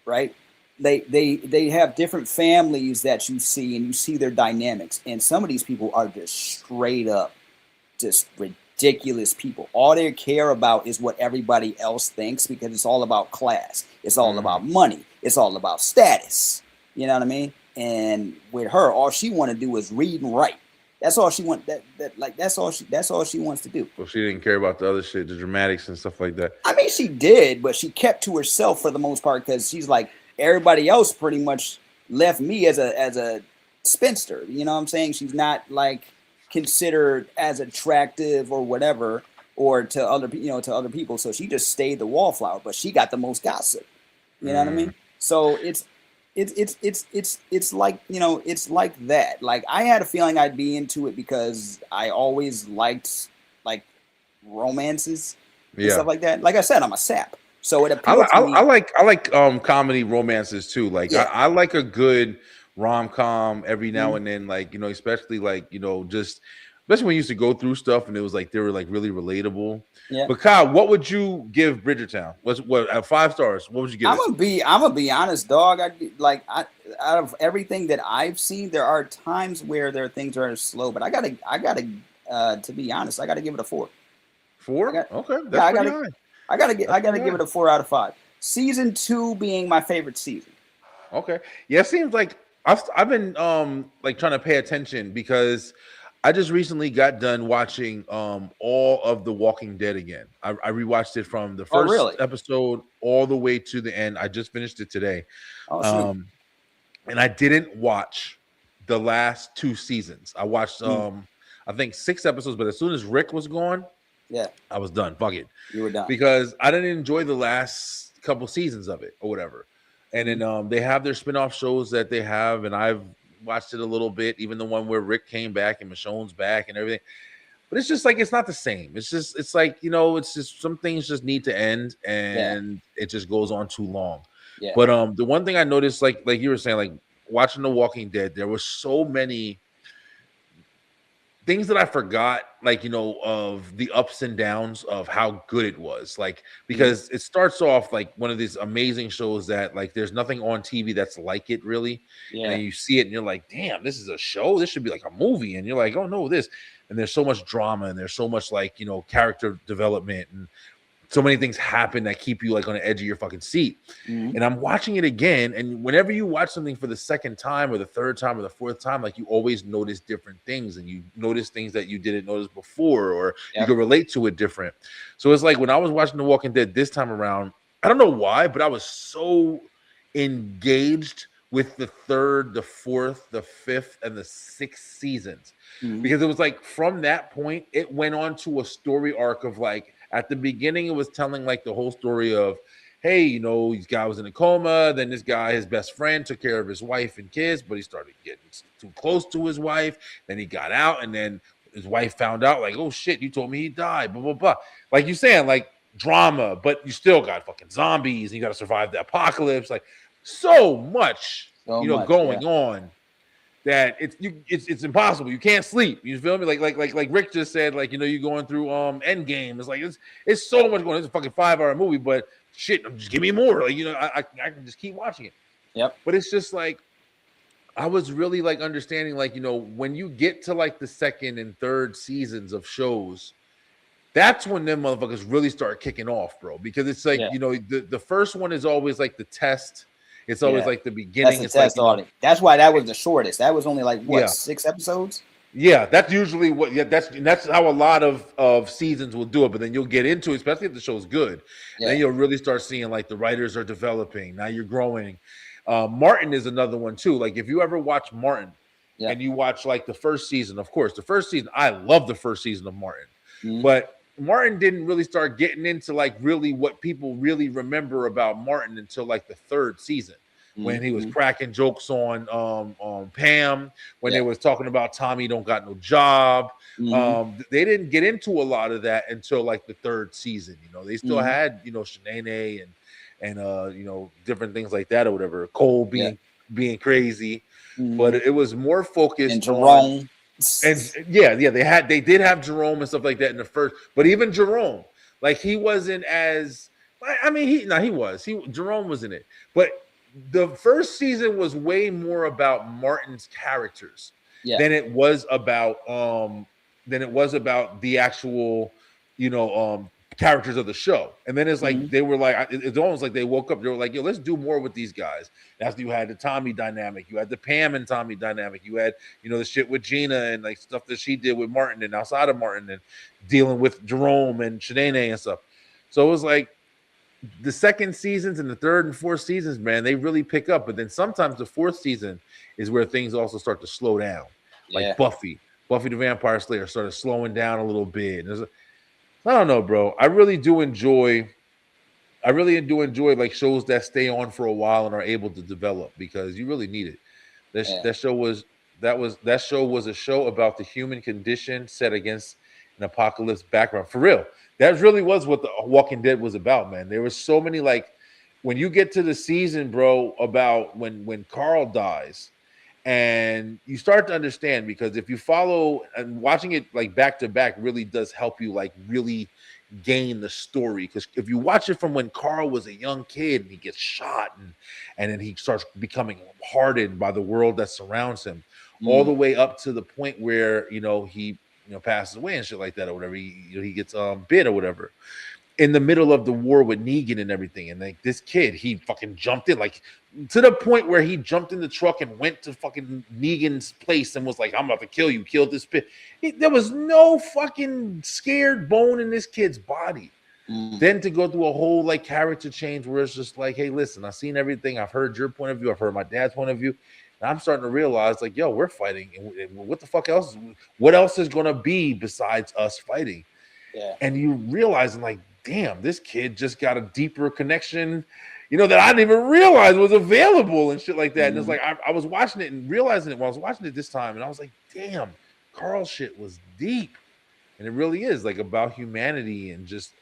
right? They have different families that you see and you see their dynamics, and some of these people are just straight up just ridiculous people. All they care about is what everybody else thinks because it's all about class. It's all about money. It's all about status. You know what I mean? And with her, all she want to do is read and write. That's all she want. That's all she wants to do. Well, she didn't care about the other shit, the dramatics and stuff like that. I mean, she did, but she kept to herself for the most part because she's like everybody else pretty much left me as a spinster. You know what I'm saying? She's not like considered as attractive or whatever, or to other people. So she just stayed the wallflower, but she got the most gossip. You know what I mean? So it's like it's like that. Like I had a feeling I'd be into it because I always liked like romances and stuff like that. Like I said, I'm a sap, So it appealed to me. I like comedy romances too. Like I like a good rom-com every now and then, like, you know, especially like, you know, just especially when you used to go through stuff and it was like they were like really relatable. Yeah. But Kyle, what would you give Bridgertown? What at 5 stars? What would you give I'm gonna be honest, dog. Out of everything that I've seen, there are times where there are things that are slow, but I gotta to be honest, I gotta give it a 4. 4? Okay, that's pretty high. I gotta give it a 4 out of 5. Season 2 being my favorite season. Okay. Yeah, it seems like I've been like trying to pay attention because I just recently got done watching all of The Walking Dead again. I rewatched it from the first episode all the way to the end. I just finished it today. Oh, shoot. And I didn't watch the last 2 seasons. I watched I think 6 episodes, but as soon as Rick was gone, I was done. Fuck it. You were done. Because I didn't enjoy the last couple seasons of it or whatever. And then they have their spin-off shows that they have, and I've watched it a little bit, even the one where Rick came back and Michonne's back and everything. But it's just like it's not the same. It's like, you know, it's just some things just need to end, and it just goes on too long. Yeah. But the one thing I noticed, like you were saying, like watching The Walking Dead, there were so many things that I forgot, like, you know, of the ups and downs of how good it was. Like, because it starts off like one of these amazing shows that like there's nothing on TV that's like it really. And then you see it and you're like, damn, this is a show. This should be like a movie. And you're like, oh no, this. And there's so much drama and there's so much like, you know, character development and so many things happen that keep you like on the edge of your fucking seat. And I'm watching it again. And whenever you watch something for the second time or the third time or the fourth time, like you always notice different things and you notice things that you didn't notice before, or you can relate to it different. So it's like when I was watching The Walking Dead this time around, I don't know why, but I was so engaged with the third, the fourth, the fifth, and the sixth seasons. Because it was like from that point, it went on to a story arc of like, at the beginning, it was telling like the whole story of, hey, you know, this guy was in a coma. Then this guy, his best friend, took care of his wife and kids, but he started getting too close to his wife. Then he got out, and then his wife found out, like, oh shit, you told me he died, blah, blah, blah. Like you're saying, like drama, but you still got fucking zombies, and you got to survive the apocalypse. Like so much, going on. That it's impossible. You can't sleep. You feel me? Like Rick just said, like, you know, you're going through Endgame. It's like it's so much going on. It's a fucking 5-hour movie, but shit, just give me more. Like, you know, I can just keep watching it. Yep. But it's just like I was really like understanding, like, you know, when you get to like the second and third seasons of shows, that's when them motherfuckers really start kicking off, bro. Because it's like, you know, the first one is always like the test. It's always like the beginning. That's the test audience. That's why that was the shortest. That was only like what 6 episodes. Yeah, that's usually what. Yeah, that's how a lot of seasons will do it. But then you'll get into it, especially if the show's good. Then you'll really start seeing like the writers are developing. Now you're growing. Martin is another one too. Like if you ever watch Martin and you watch like the first season, of course, the first season, I love the first season of Martin, but Martin didn't really start getting into like really what people really remember about Martin until like the third season, when he was cracking jokes on Pam, when they was talking about Tommy don't got no job. They didn't get into a lot of that until like the third season. You know, they still had, you know, Shanae and you know, different things like that or whatever. Cole being crazy, but it was more focused and Jerome. And they did have Jerome and stuff like that in the first, but even Jerome, like he wasn't as, I mean, Jerome was in it, but the first season was way more about Martin's characters than it was about the actual, you know, characters of the show. And then it's like they were like, it's almost like they woke up, they were like, yo, let's do more with these guys. That's, you had the Tommy dynamic, you had the Pam and Tommy dynamic, you had, you know, the shit with Gina and like stuff that she did with Martin and outside of Martin and dealing with Jerome and Shanae and stuff. So it was like the second seasons and the third and fourth seasons, man, they really pick up. But then sometimes the fourth season is where things also start to slow down. Like Buffy the Vampire Slayer started slowing down a little bit. And I don't know, bro. I really do enjoy like shows that stay on for a while and are able to develop, because you really need it. That show was a show about the human condition set against an apocalypse background. For real. That really was what the Walking Dead was about, man. There was so many, like, when you get to the season, bro, about when Carl dies, and you start to understand, because if you follow and watching it like back to back really does help you like really gain the story. Because if you watch it from when Carl was a young kid and he gets shot, and then he starts becoming hardened by the world that surrounds him, all the way up to the point where he passes away and shit like that, or whatever, he gets bit or whatever, in the middle of the war with Negan and everything. And like this kid, he fucking jumped in, like to the point where he jumped in the truck and went to fucking Negan's place and was like, I'm about to kill you, kill this pit. There was no fucking scared bone in this kid's body. Then to go through a whole like character change where it's just like, hey, listen, I've seen everything. I've heard your point of view. I've heard my dad's point of view. And I'm starting to realize, like, yo, we're fighting. And what the fuck else? What else is going to be besides us fighting? Yeah. And you realizing, like, damn, this kid just got a deeper connection, that I didn't even realize was available and shit like that. And it's like, I was watching it and realizing it while I was watching it this time. And I was like, damn, Carl shit was deep. And it really is like about humanity and just,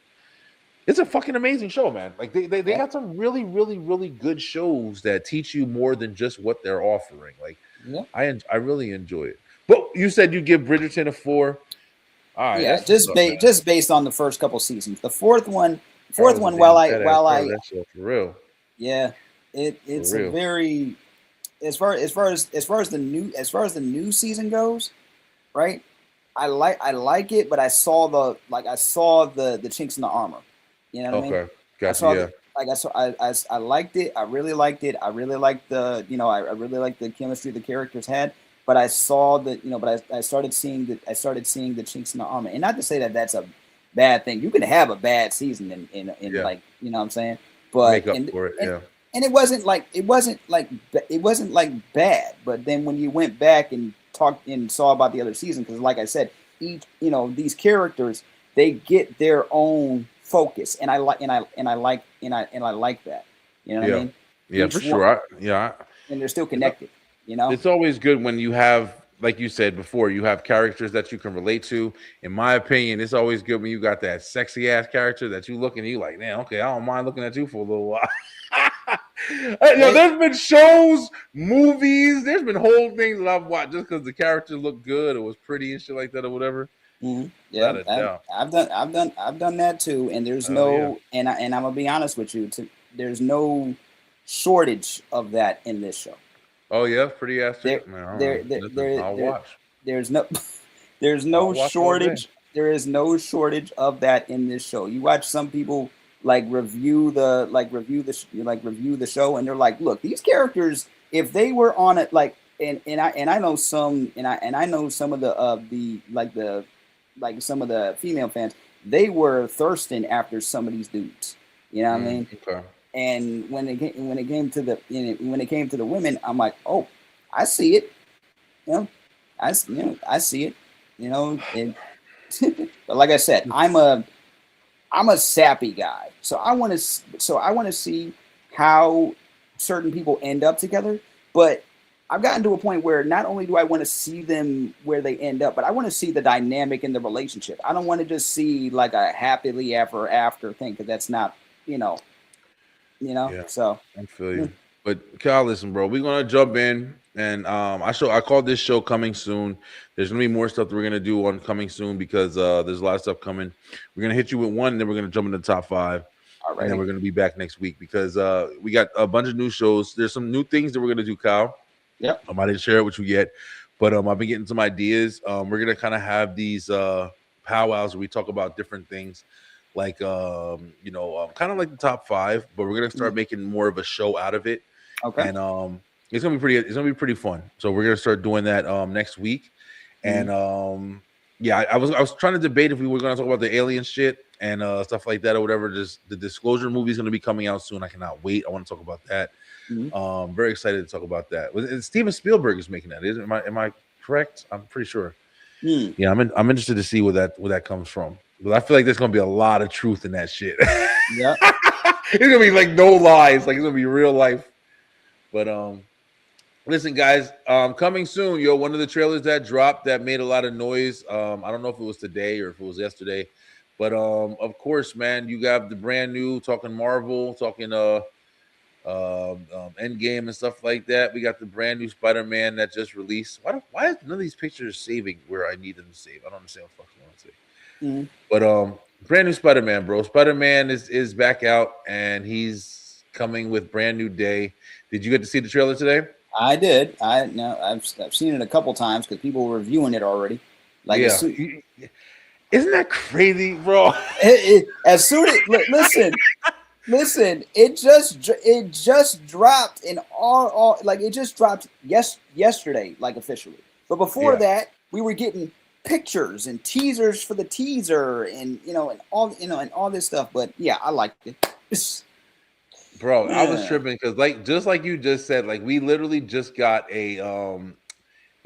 it's a fucking amazing show, man. Like they got some really, really, really good shows that teach you more than just what they're offering. Like I really enjoy it. But you said you give Bridgerton a 4. All right, yeah, just based on the first couple seasons. The fourth one, while I that show for real. Yeah, it's a very as far as the new season goes, right? I like it, but I saw the chinks in the armor. You know what I mean? Gotcha. I liked it. I really liked it. I really liked the I really liked the chemistry the characters had. But I saw that, but I started seeing the chinks in the armor, and not to say that that's a bad thing. You can have a bad season in like, you know what I'm saying? But make up for it, and it wasn't like bad. But then when you went back and talked and saw about the other season, because like I said, each these characters, they get their own focus, and I like that. You know what I mean? Yeah, for sure. And they're still connected. It's always good when you have, like you said before, you have characters that you can relate to. In my opinion, it's always good when you got that sexy ass character that you look and you like, man, okay, I don't mind looking at you for a little while. There's been shows, movies, there's been whole things that I've watched just because the character looked good or was pretty and shit like that or whatever. Yeah, I've done that too. And there's and I'm gonna be honest with you, there's no shortage of that in this show. Oh yeah, pretty ass. I'll watch. There's no shortage. There is no shortage of that in this show. You watch some people review the show, and they're like, look, these characters, if they were on it, and I know some of some of the female fans, they were thirsting after some of these dudes. You know what I mean? Okay. And when it came to the women, I'm like, oh, I see it. I see it. And but like I said, I'm a sappy guy, so I want to see how certain people end up together. But I've gotten to a point where not only do I want to see them where they end up, but I want to see the dynamic in the relationship. I don't want to just see like a happily ever after thing, because that's not, So I feel you. But Kyle, listen, bro, we're gonna jump in, and I called this show Coming Soon. There's gonna be more stuff that we're gonna do on Coming Soon because there's a lot of stuff coming. We're gonna hit you with one, and then we're gonna jump into the top 5. All right. And then we're gonna be back next week because we got a bunch of new shows. There's some new things that we're gonna do, Kyle. Yep. I didn't share it with you yet, but I've been getting some ideas. We're gonna kind of have these powwows where we talk about different things. Like kind of like the top 5, but we're gonna start making more of a show out of it. Okay. And it's gonna be pretty fun. So we're gonna start doing that next week. And I was trying to debate if we were gonna talk about the alien shit and stuff like that or whatever. Just the Disclosure movie is gonna be coming out soon. I cannot wait. I want to talk about that. Very excited to talk about that. Steven Spielberg is making that. Am I correct? I'm pretty sure. Yeah, I'm interested to see where that comes from. But I feel like there's gonna be a lot of truth in that shit. Yeah. It's gonna be like no lies, like it's gonna be real life. But listen, guys, coming soon, one of the trailers that dropped that made a lot of noise. I don't know if it was today or if it was yesterday, But of course, man, you got the brand new talking Marvel, talking Endgame and stuff like that. We got the brand new Spider-Man that just released. Why is none of these pictures saving where I need them to save? I don't understand what the fuck you want to say. Mm-hmm. But brand new Spider-Man, bro. Spider-Man is back out and he's coming with brand new day. Did you get to see the trailer today? I did. I've seen it a couple times because people were reviewing it already. Like yeah. Isn't that crazy, bro? As soon as listen, it just dropped in all like it just dropped yesterday, like officially. But before that, we were getting pictures and teasers for the teaser, and and all this stuff. But yeah, I liked it. Bro, I was tripping because just like you just said, like we literally just got he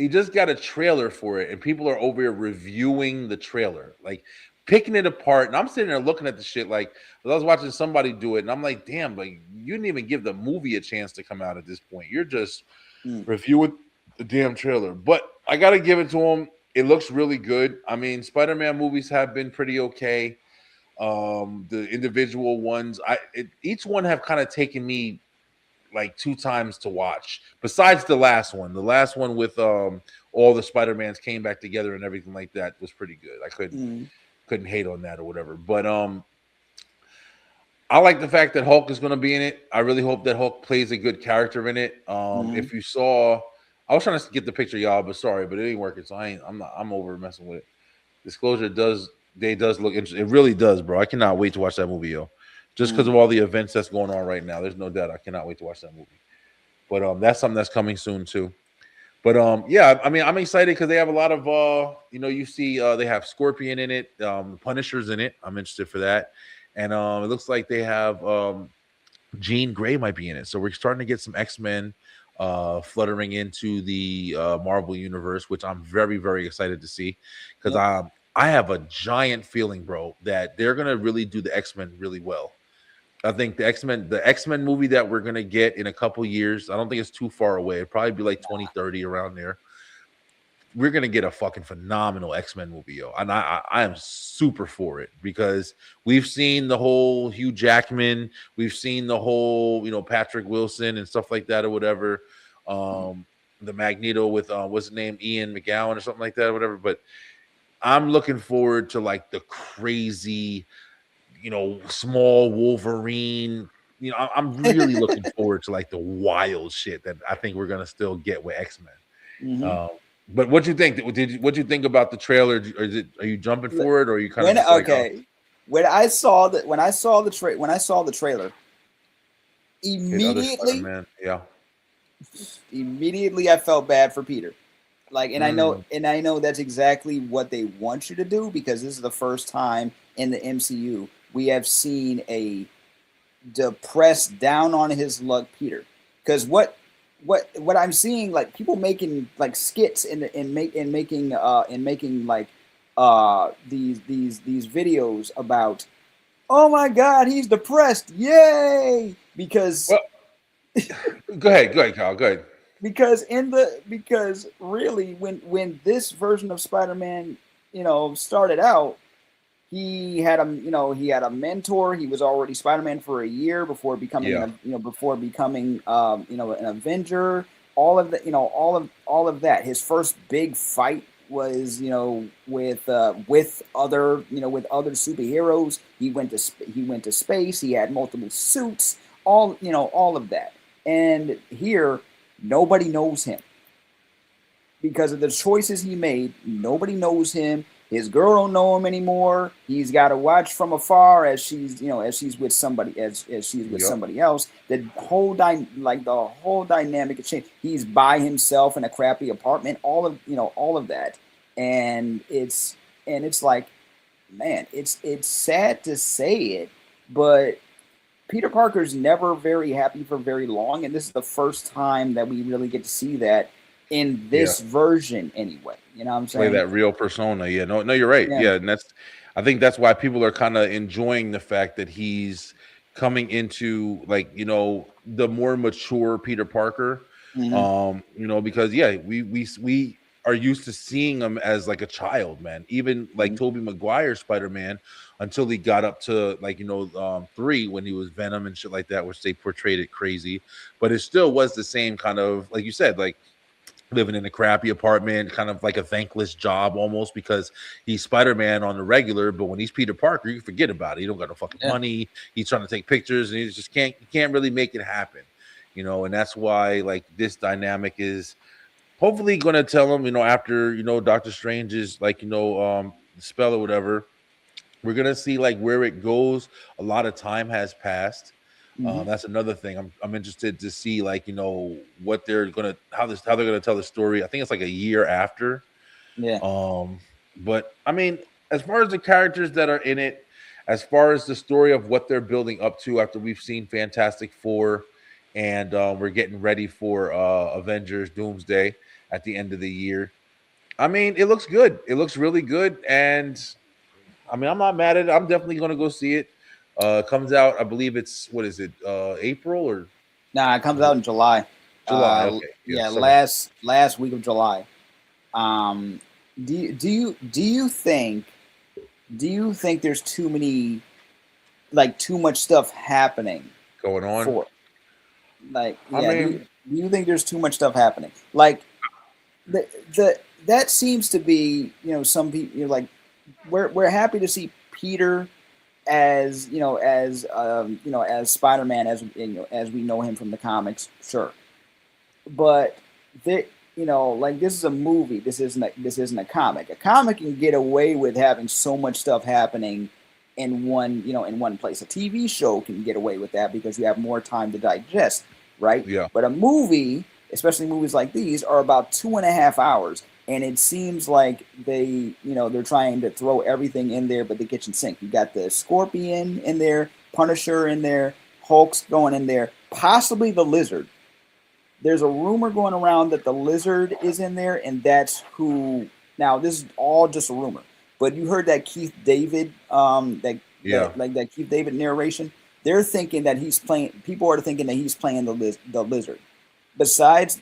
just got a trailer for it, and people are over here reviewing the trailer, like picking it apart. And I'm sitting there looking at the shit like I was watching somebody do it, and I'm like, damn, like you didn't even give the movie a chance to come out at this point. You're just reviewing the damn trailer. But I gotta give it to him. It looks really good. I mean, Spider-Man movies have been pretty okay. The individual ones, each one have kind of taken me like 2 times to watch, besides the last one with all the Spider-Mans came back together and everything like that was pretty good. I couldn't hate on that or whatever. But I like the fact that Hulk is going to be in it. I really hope that Hulk plays a good character in it. If you saw, I was trying to get the picture, y'all, but sorry, but it ain't working, so I'm over messing with it. Disclosure does look interesting. It really does, bro. I cannot wait to watch that movie, yo. Just because of all the events that's going on right now. There's no doubt. I cannot wait to watch that movie. But that's something that's coming soon too. But yeah, I mean, I'm excited because they have a lot of you see they have Scorpion in it, Punisher's in it. I'm interested for that. And it looks like they have Jean Grey might be in it. So we're starting to get some X-Men fluttering into the Marvel universe, which I'm very, very excited to see. Because I have a giant feeling, bro, that they're gonna really do the X-Men really well. I think the X-Men movie that we're gonna get in a couple years, I don't think it's too far away. It'd probably be like 2030 around there. We're gonna get a fucking phenomenal X-Men movie, yo. And I am super for it because we've seen the whole Hugh Jackman, we've seen the whole, Patrick Wilson and stuff like that or whatever. The Magneto with what's his name, Ian McGowan or something like that or whatever. But I'm looking forward to like the crazy, small Wolverine. I'm really looking forward to like the wild shit that I think we're gonna still get with X-Men. But what you think? What you think about the trailer? Are you jumping for it, or are you kind of okay? When I saw the trailer, immediately, immediately I felt bad for Peter. Like, and I know that's exactly what they want you to do because this is the first time in the MCU we have seen a depressed, down on his luck Peter. Because what I'm seeing, like people making like skits and making like these videos about, oh my God, he's depressed, yay! Because go ahead, Kyle, go ahead. Because really when this version of Spider-Man, started out, he had a mentor. He was already Spider-Man for a year before becoming an Avenger. All of that, all of that. His first big fight was with other superheroes. He went to space. He had multiple suits. All of that. And here, nobody knows him because of the choices he made. Nobody knows him. His girl don't know him anymore. He's got to watch from afar as she's with somebody somebody else. The whole dynamic has changed. He's by himself in a crappy apartment. All of that, and it's like, man, it's sad to say it, but Peter Parker's never very happy for very long, and this is the first time that we really get to see that in this version anyway. You know what I'm saying? Play that real persona. Yeah, no, you're right. Yeah, and I think that's why people are kind of enjoying the fact that he's coming into like, the more mature Peter Parker. Because we are used to seeing him as like a child, man. Even like Tobey Maguire Spider-Man, until he got up to like 3 when he was Venom and shit like that, which they portrayed it crazy, but it still was the same kind of, like you said, like living in a crappy apartment, kind of like a thankless job almost, because he's Spider-Man on the regular, but when he's Peter Parker, you forget about it. He don't got no fucking money. He's trying to take pictures and he just can't really make it happen, and that's why like this dynamic is hopefully going to tell him, after, Doctor Strange is like, spell or whatever, we're going to see like where it goes. A lot of time has passed. That's another thing. I'm interested to see like, what they're going to, how they're going to tell the story. I think it's like a year after. Yeah. But I mean, as far as the characters that are in it, as far as the story of what they're building up to after we've seen Fantastic Four, and we're getting ready for Avengers Doomsday at the end of the year. I mean, it looks good. It looks really good. And I mean, I'm not mad at it. I'm definitely going to go see it. Comes out, I believe it's, what is it, April or? Nah, it comes out in July. July, okay. Yeah, last week of July. Do you think there's too many, like too much stuff happening going on? Like, yeah, do you think there's too much stuff happening? Like, that seems to be, some people, like, we're happy to see Peter as as Spider-Man, as we know him from the comics, sure. But like, this is a movie. This isn't a comic. A comic can get away with having so much stuff happening in one place. A TV show can get away with that because you have more time to digest, right? Yeah. But a movie, especially movies like these, are about 2.5 hours, and it seems like they're trying to throw everything in there but the kitchen sink. You got the Scorpion in there, Punisher in there, Hulk's going in there, possibly the Lizard. There's a rumor going around that the Lizard is in there, and that's who. Now, this is all just a rumor, but you heard that Keith David, that Keith David narration. They're thinking that he's playing. People are thinking that he's playing the Lizard. Besides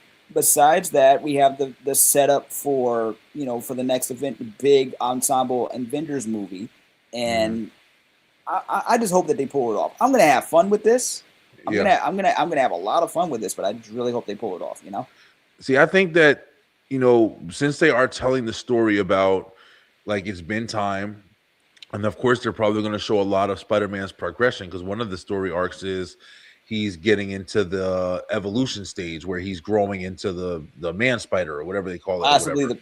that, we have the setup for the next event, big ensemble Avengers movie, and I just hope that they pull it off. I'm gonna have fun with this. I'm gonna have a lot of fun with this, but I just really hope they pull it off. See, I think that since they are telling the story about like it's been time, and of course they're probably going to show a lot of Spider-Man's progression, because one of the story arcs is he's getting into the evolution stage where he's growing into the man spider or whatever they call it.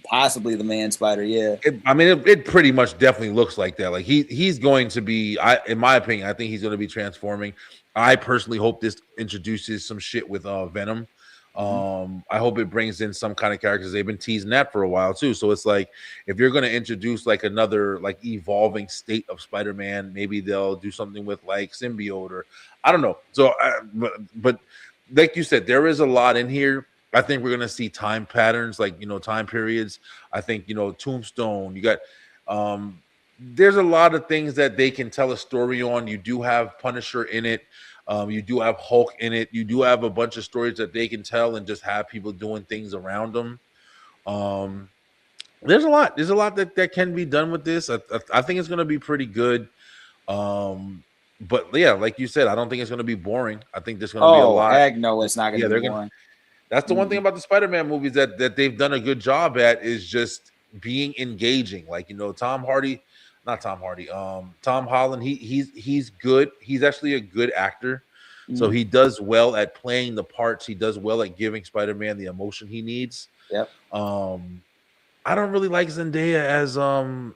Possibly the man spider. Yeah. It pretty much definitely looks like that. Like he's going to be, in my opinion, I think he's going to be transforming. I personally hope this introduces some shit with Venom. I hope it brings in some kind of characters. They've been teasing that for a while too. So it's like, if you're going to introduce like another like evolving state of Spider-Man, maybe they'll do something with like symbiote, or I don't know. So, but like you said, there is a lot in here. I think we're going to see time patterns, like, time periods. I think, Tombstone, you got, there's a lot of things that they can tell a story on. You do have Punisher in it. You do have Hulk in it. You do have a bunch of stories that they can tell and just have people doing things around them. There's a lot that can be done with this. I think it's going to be pretty good. But yeah, like you said, I don't think it's going to be boring. I think there's going to be a lot. Heck no, it's not going to be boring. That's the one thing about the Spider-Man movies that they've done a good job at, is just being engaging. Like, Tom Holland, he's good. He's actually a good actor. So he does well at playing the parts. He does well at giving Spider-Man the emotion he needs. Yep. I don't really like Zendaya as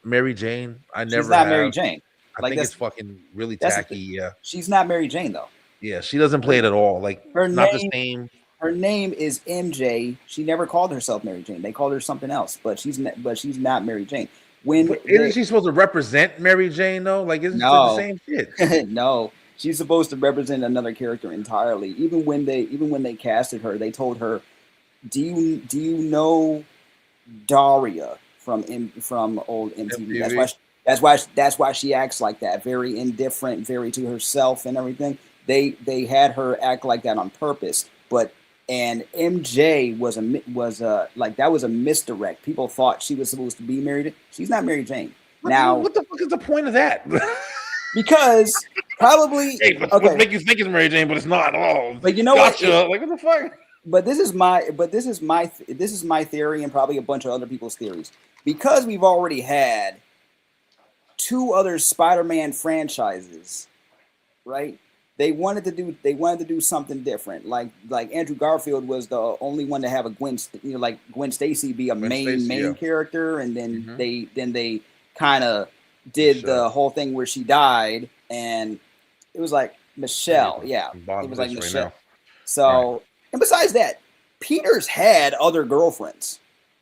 Mary Jane. She's not Mary Jane. I think it's fucking really tacky. Yeah. She's not Mary Jane though. Yeah, she doesn't play it at all. Like, not the same. Her name is MJ. She never called herself Mary Jane. They called her something else, but she's not Mary Jane. Isn't she supposed to represent Mary Jane though? Like, isn't it the same shit? No, she's supposed to represent another character entirely. Even when they casted her, they told her, "Do you know Daria from old MTV?" That's why she acts like that, very indifferent, very to herself and everything. They had her act like that on purpose, but and MJ was like that was a misdirect. People thought she was supposed to be Mary. She's not Mary Jane. What the fuck is the point of that? Because probably what make you think it's Mary Jane, but it's not. Oh, but you know gotcha. what? Like what the fuck? But this is my theory, and probably a bunch of other people's theories. Because we've already had 2 other Spider-Man franchises, right? They wanted to do something different. Like Andrew Garfield was the only one to have a Gwen Stacy be a main character, and then they kind of did the whole thing where she died, and it was like Michelle. Yeah, it was like Michelle. Right, so, and besides that, Peter's had other girlfriends.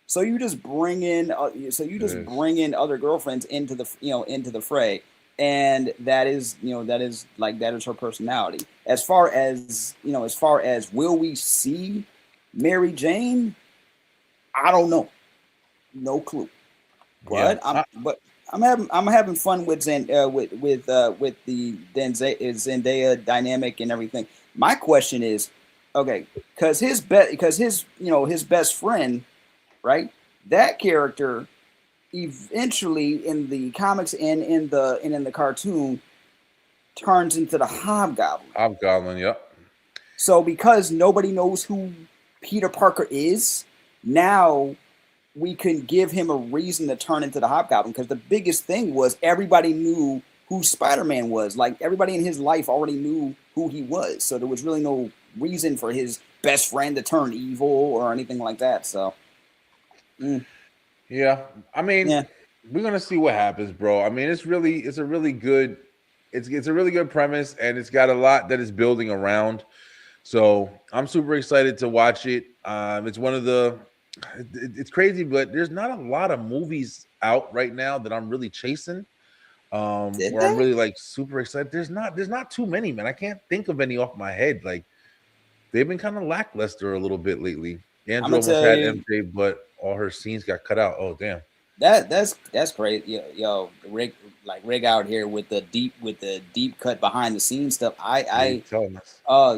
So you just bring in other girlfriends into the fray, and that is her personality. As far as will we see Mary Jane? I don't know, no clue. But I'm having fun with the Zendaya dynamic and everything. My question is, okay, because his best friend, right? That character eventually in the comics and in the cartoon turns into the Hobgoblin. Hobgoblin, yep. So because nobody knows who Peter Parker is, now we can give him a reason to turn into the Hobgoblin, because the biggest thing was everybody knew who Spider-Man was. Like everybody in his life already knew who he was. So there was really no reason for his best friend to turn evil or anything like that. So yeah, I mean, we're gonna see what happens, bro. I mean, it's a really good premise, and it's got a lot that is building around. So I'm super excited to watch it. It's crazy, but there's not a lot of movies out right now that I'm really chasing. I'm really like super excited. There's not too many, man. I can't think of any off my head. Like they've been kind of lackluster a little bit lately. Andrew almost had MJ, but all her scenes got cut out. Oh damn. That's crazy. Yo, Rick out here with the deep cut behind the scenes stuff.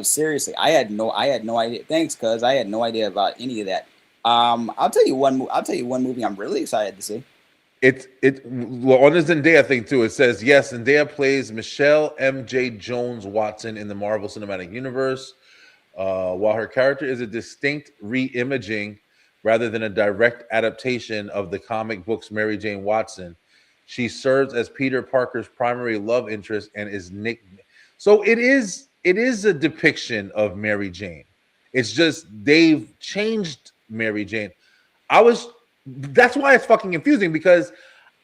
Seriously, I had no idea. Thanks, cuz I had no idea about any of that. I'll tell you one movie I'm really excited to see. It's on the Zendaya thing too. It says yes, Zendaya plays Michelle MJ Jones Watson in the Marvel Cinematic Universe. While her character is a distinct re-imaging rather than a direct adaptation of the comic book's Mary Jane Watson, she serves as Peter Parker's primary love interest and is Nick. So it is a depiction of Mary Jane. It's just they've changed Mary Jane. That's why it's fucking confusing, because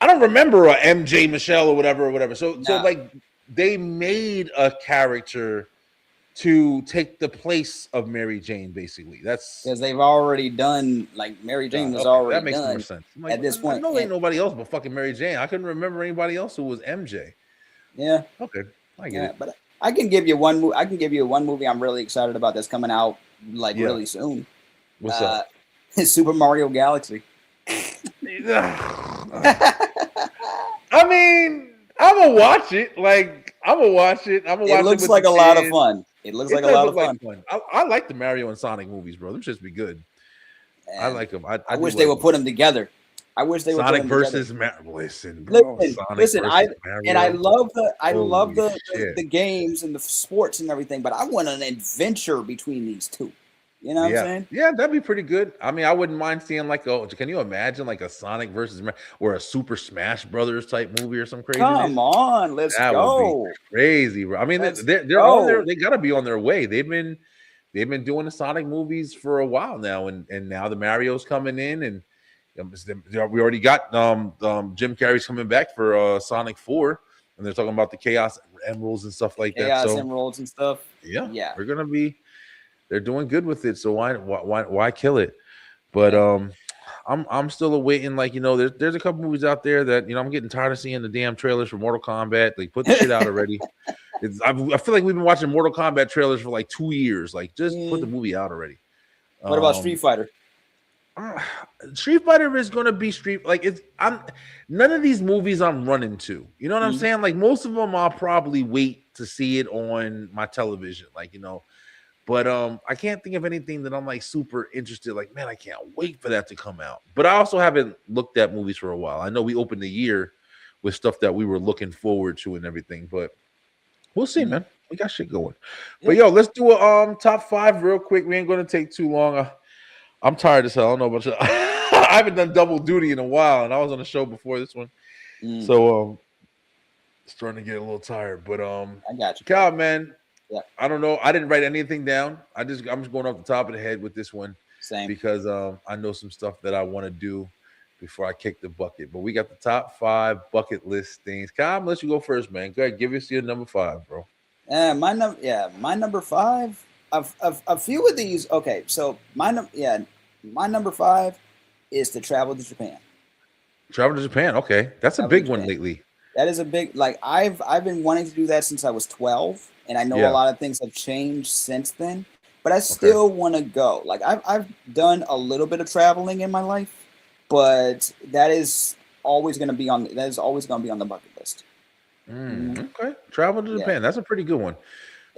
I don't remember a MJ Michelle or whatever. So like they made a character to take the place of Mary Jane, basically. That's because they've already done, like Mary Jane was already that makes done more sense. Like, at this point. I know ain't nobody else but fucking Mary Jane. I couldn't remember anybody else who was MJ. Yeah. Okay, I get it. But I can give you one movie I'm really excited about that's coming out really soon. What's up? Super Mario Galaxy. I mean, I'm gonna watch it. It looks like a lot of fun. It looks like a lot of fun. I like the Mario and Sonic movies, bro. Them should be good. And I like them. I wish they would put them together. I wish they would. Sonic versus Mario. Listen, bro. I love the games and the sports and everything, but I want an adventure between these two. You know what I'm saying? Yeah, that'd be pretty good. I mean, I wouldn't mind seeing can you imagine like a Sonic versus or a Super Smash Brothers type movie or some crazy? Come on, let's go. Would be crazy, bro. I mean, they're on there. They gotta be on their way. They've been doing the Sonic movies for a while now, and now the Mario's coming in, and we already got Jim Carrey's coming back for Sonic 4, and they're talking about the Chaos Emeralds and stuff like that. Chaos Emeralds and stuff. Yeah, we're gonna be. They're doing good with it, so why kill it? But I'm still awaiting. Like, there's a couple movies out there that I'm getting tired of seeing the damn trailers for Mortal Kombat. Like, put the shit out already. I feel like we've been watching Mortal Kombat trailers for like 2 years. Like, just put the movie out already. What about Street Fighter? Street Fighter is going to be none of these movies I'm running to. You know what I'm saying? Like, most of them I'll probably wait to see it on my television. Like, But I can't think of anything that I'm like super interested. Like, man, I can't wait for that to come out. But I also haven't looked at movies for a while. I know we opened the year with stuff that we were looking forward to and everything, but we'll see, man. We got shit going. But yo, let's do a top 5 real quick. We ain't gonna take too long. I'm tired as hell. I don't know about you. I haven't done double duty in a while, and I was on the show before this one, so starting to get a little tired. But I got you, Cal, man. Yeah. I don't know. I didn't write anything down. I'm just going off the top of the head with this one. Same. Because I know some stuff that I want to do before I kick the bucket. But we got the top 5 bucket list things. Cal, I'm gonna let you go first, man. Go ahead, give us your number 5, bro. My number 5. A few of these. Okay, so my number 5 is to travel to Japan. Travel to Japan. Okay, that's a big one lately. That is a big, like, I've been wanting to do that since I was 12, and I know a lot of things have changed since then, but I still want to go. Like, I've done a little bit of traveling in my life, but that is always going to be on the bucket list. Okay, travel to Japan. That's a pretty good one.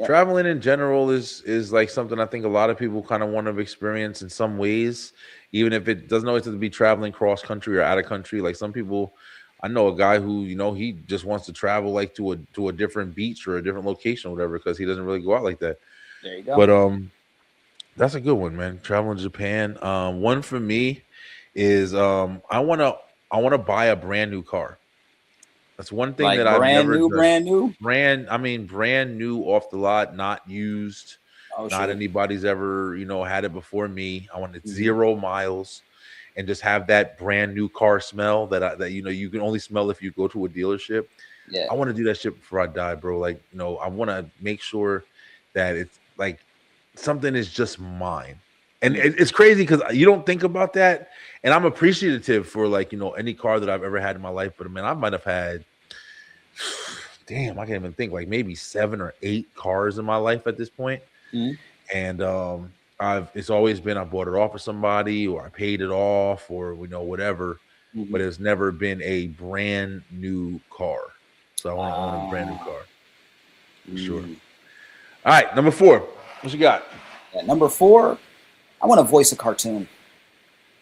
Traveling in general is like something I think a lot of people kind of want to experience in some ways, even if it doesn't always have to be traveling cross country or out of country. Like some people, I know a guy who, he just wants to travel like to a different beach or a different location or whatever, because he doesn't really go out like that. There you go. But that's a good one, man. Traveling to Japan. One for me is I wanna buy a brand new car. That's one thing like that I've never done. Brand new, brand new off the lot, not used. Oh, not sure. anybody's ever, had it before me. I wanted 0 miles and just have that brand new car smell that you can only smell if you go to a dealership. Yeah. I want to do that shit before I die, bro. Like, I want to make sure that it's like something is just mine. And it's crazy because you don't think about that. And I'm appreciative for like, any car that I've ever had in my life. But man, I might have had, damn, I can't even think, like maybe 7 or 8 cars in my life at this point. And it's always been I bought it off of somebody, or I paid it off, or whatever. But it's never been a brand new car. So I want a brand new car. For sure. All right, number 4. What you got? Number 4, I want to voice a cartoon.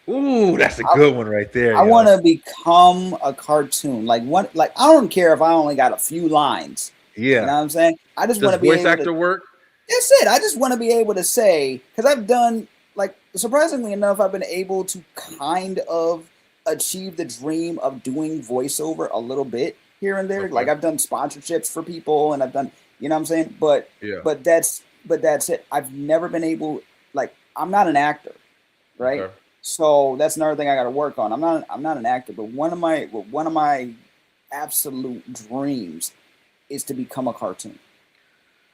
Ooh, that's a good one right there. I want to become a cartoon. Like I don't care if I only got a few lines. Yeah. You know what I'm saying? I just want to be voice actor work. That's it. I just want to be able to say, because I've done, like, surprisingly enough, I've been able to kind of achieve the dream of doing voiceover a little bit here and there. Okay. Like I've done sponsorships for people, and I've done, you know what I'm saying? But that's it. I've never been able, like, I'm not an actor, right? Okay. So that's another thing I got to work on. I'm not an actor, but one of my absolute dreams is to become a cartoon.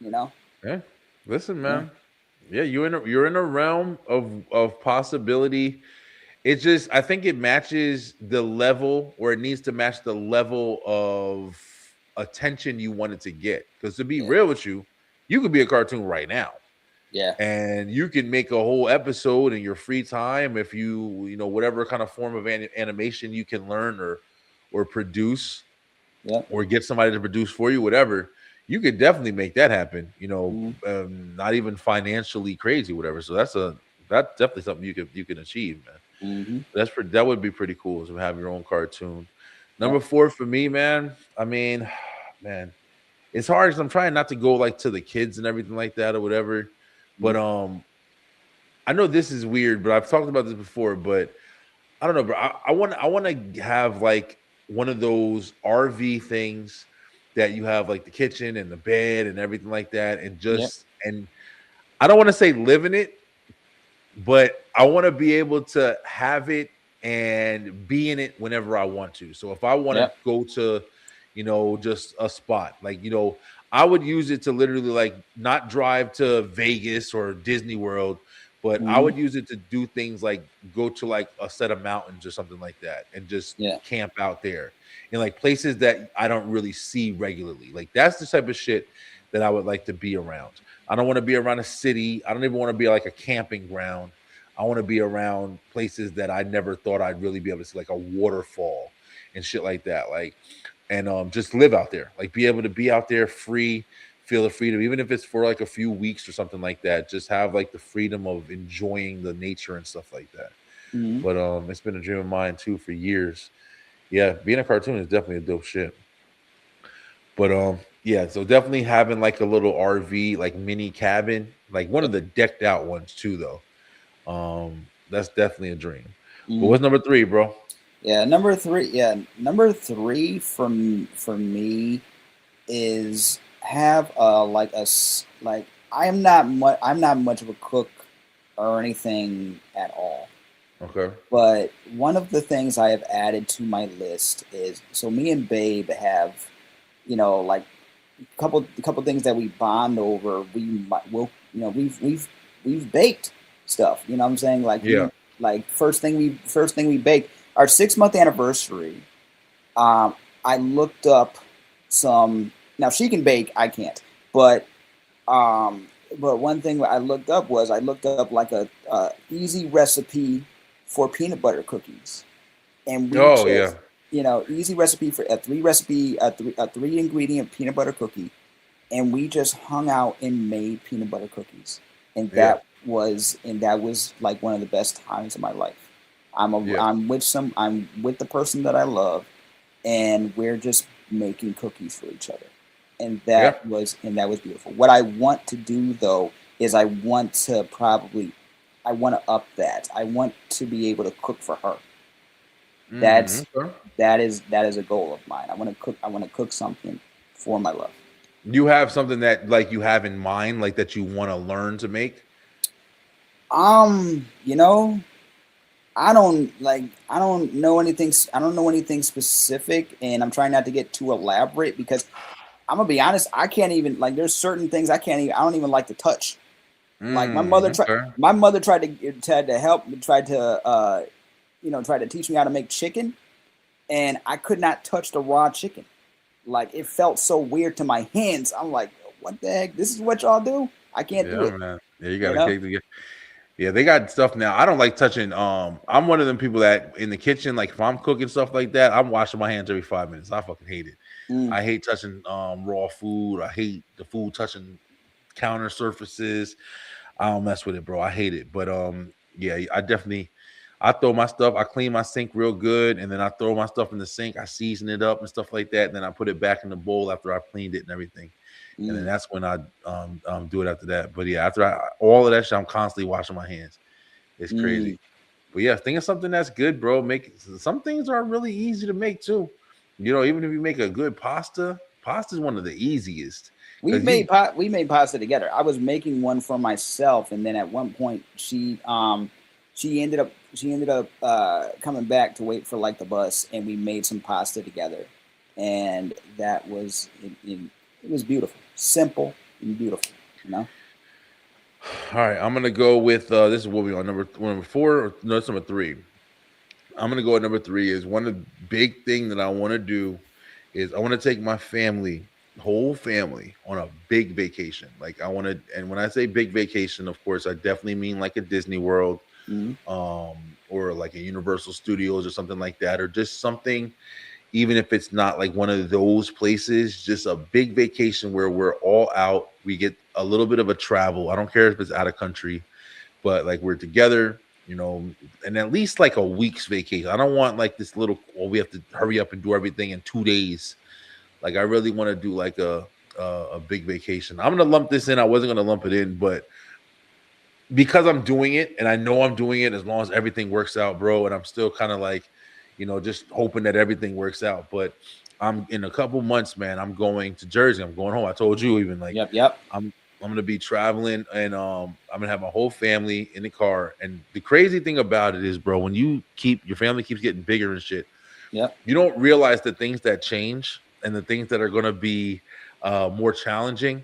Yeah. Listen, man. Yeah, you're in a realm of possibility. It's just, I think it matches the level, or it needs to match the level of attention you wanted to get. Because to be real with you, you could be a cartoon right now. Yeah. And you can make a whole episode in your free time if you whatever kind of form of animation you can learn or produce, or get somebody to produce for you, whatever. You could definitely make that happen. Not even financially crazy, whatever. So that's definitely something you can achieve, man. That would be pretty cool to have your own cartoon. Number 4 for me, man. I mean, man, it's hard because I'm trying not to go like to the kids and everything like that or whatever. But I know this is weird, but I've talked about this before. But I don't know, bro. I want to have like one of those RV things that you have, like the kitchen and the bed and everything like that, and just and I don't want to say live in it, but I want to be able to have it and be in it whenever I want to. So if I want to go to, just a spot, like, I would use it to literally like not drive to Vegas or Disney World, but I would use it to do things like go to like a set of mountains or something like that and just camp out there in like places that I don't really see regularly. Like that's the type of shit that I would like to be around. I don't want to be around a city. I don't even want to be like a camping ground. I want to be around places that I never thought I'd really be able to see, like a waterfall and shit like that. Like, and just live out there, like be able to be out there free, feel the freedom, even if it's for like a few weeks or something like that. Just have like the freedom of enjoying the nature and stuff like that. Mhm. But it's been a dream of mine too for years. Yeah, being a cartoon is definitely a dope shit. But yeah, so definitely having like a little RV, like mini cabin, like one of the decked out ones too, though. That's definitely a dream. But Mhm. what's number 3, bro? Yeah, number three. Yeah, number three for me is have like I'm not much of a cook or anything at all. Okay. But one of the things I have added to my list is so me and Babe have, like a couple things that we bond over. We've baked stuff. You know what I'm saying? Like Yeah. like first thing we baked our 6 month anniversary. Um, I looked up some. Now she can bake, I can't. Um, but one thing I looked up like a easy recipe for peanut butter cookies, and we Oh yeah. just easy recipe for a three ingredient peanut butter cookie, and we just hung out and made peanut butter cookies, and Yeah. that was like one of the best times of my life. Yeah. I'm with the person that I love, and we're just making cookies for each other, and Yeah. that was beautiful. What I want to do though is I want to up that. I want to be able to cook for her. That's Okay. that is a goal of mine. I want to cook something for my love. You have something that like you have in mind, like that you want to learn to make? Um, you know, I don't know anything specific, and I'm trying not to get too elaborate because I'm gonna be honest, I can't even like there's certain things I don't even like to touch. Like Okay. my mother tried to help me, tried to teach me how to make chicken, and I could not touch the raw chicken. Like it felt so weird to my hands. I'm like, what the heck? This is what y'all do? I can't do Yeah, it. man. Yeah, you You gotta know? kick the. Yeah, they got stuff now. I don't like touching. I'm one of them people that in the kitchen, like if I'm cooking stuff like that, I'm washing my hands every 5 minutes. I fucking hate it. Mm, I hate touching raw food. I hate the food touching counter surfaces. I don't mess with it, bro. I hate it. But yeah, I throw my stuff, I clean my sink real good, and then I throw my stuff in the sink, I season it up and stuff like that, and then I put it back in the bowl after I've cleaned it and everything. And then mm, that's when I do it after that. But yeah, all of that shit, I'm constantly washing my hands. It's mm. crazy. But yeah, think of something that's good, bro. Make some things are really easy to make too. Even if you make a good pasta is one of the easiest because you. We made pasta together. I was making one for myself, and then at one point she ended up coming back to wait for like the bus, and we made some pasta together, and it was beautiful, simple and beautiful. You know. All right, I'm gonna go with this is what we on number 4 or no, it's number 3. I'm gonna go at number 3 is one of the big thing that I want to do is I want to take my family, whole family, on a big vacation. Like I want to, and when I say big vacation, of course, I definitely mean like a Disney World, Mm-hmm. or like a Universal Studios or something like that, or just something, even if it's not like one of those places, just a big vacation where we're all out. We get a little bit of a travel. I don't care if it's out of country, but like we're together, and at least like a week's vacation. I don't want like this little, well, we have to hurry up and do everything in 2 days. Like I really want to do like a big vacation. I'm gonna lump this in. I wasn't gonna lump it in, but because I'm doing it and I know I'm doing it as long as everything works out, bro. And I'm still kind of like, just hoping that everything works out. But I'm in a couple months, man. I'm going to Jersey. I'm going home. I told you even like Yep. I'm gonna be traveling and I'm gonna have my whole family in the car. And the crazy thing about it is, bro, when your family keeps getting bigger and shit, Yep. you don't realize the things that change and the things that are gonna be more challenging.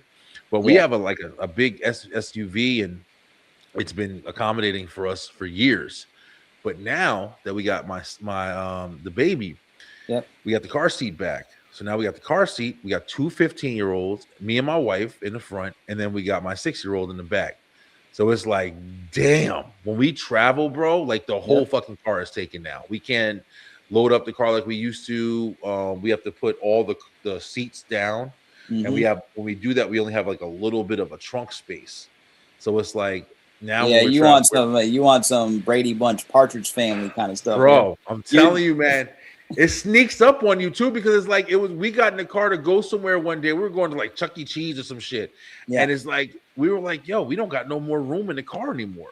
But we Yeah. have a big SUV and it's been accommodating for us for years. But now that we got the baby, Yep. we got the car seat back. So now we got the car seat. We got two 15-year-olds, me and my wife in the front, and then we got my 6-year-old in the back. So it's like, damn, when we travel, bro, like the whole Yep. fucking car is taken now. We can't load up the car like we used to. We have to put all the seats down. And when we do that, we only have like a little bit of a trunk space. So it's like now Yeah, when you want some Brady Bunch Partridge Family kind of stuff, bro. I'm telling you, man, it sneaks up on you too because it's like we got in the car to go somewhere one day. We were going to like Chuck E. Cheese or some shit, and it's like we were like, yo, we don't got no more room in the car anymore.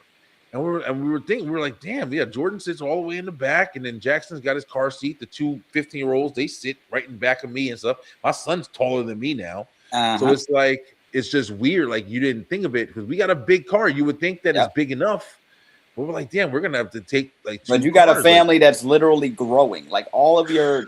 And we were like, damn, yeah, Jordan sits all the way in the back, and then Jackson's got his car seat. The two 15-year-olds, they sit right in back of me and stuff. My son's taller than me now. So it's like, it's just weird. Like you didn't think of it because we got a big car. You would think that it's big enough. But we're like, damn, we're gonna have to take like two. But you got a family that's literally growing. Like all of your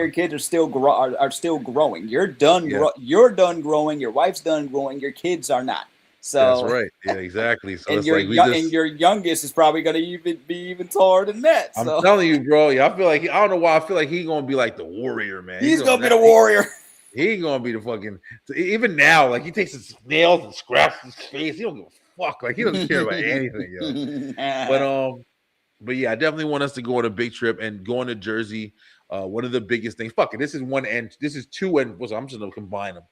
kids are still growing. You're done. You're done growing. Your wife's done growing. Your kids are not. So that's right. Yeah, exactly. So and it's your like and your youngest is probably gonna be even taller than that. So. I'm telling you, bro. Yeah, I feel like I don't know why I feel like he's gonna be like the warrior, man. He's gonna be the warrior. He gonna be the fucing. Even now, like he takes his nails and scraps his face. He don't give a fuck. Like he doesn't care about anything, yo. But yeah, I definitely want us to go on a big trip and going to Jersey. One of the biggest things. Fuck it. This is one end. This is two end. So I'm just gonna combine them.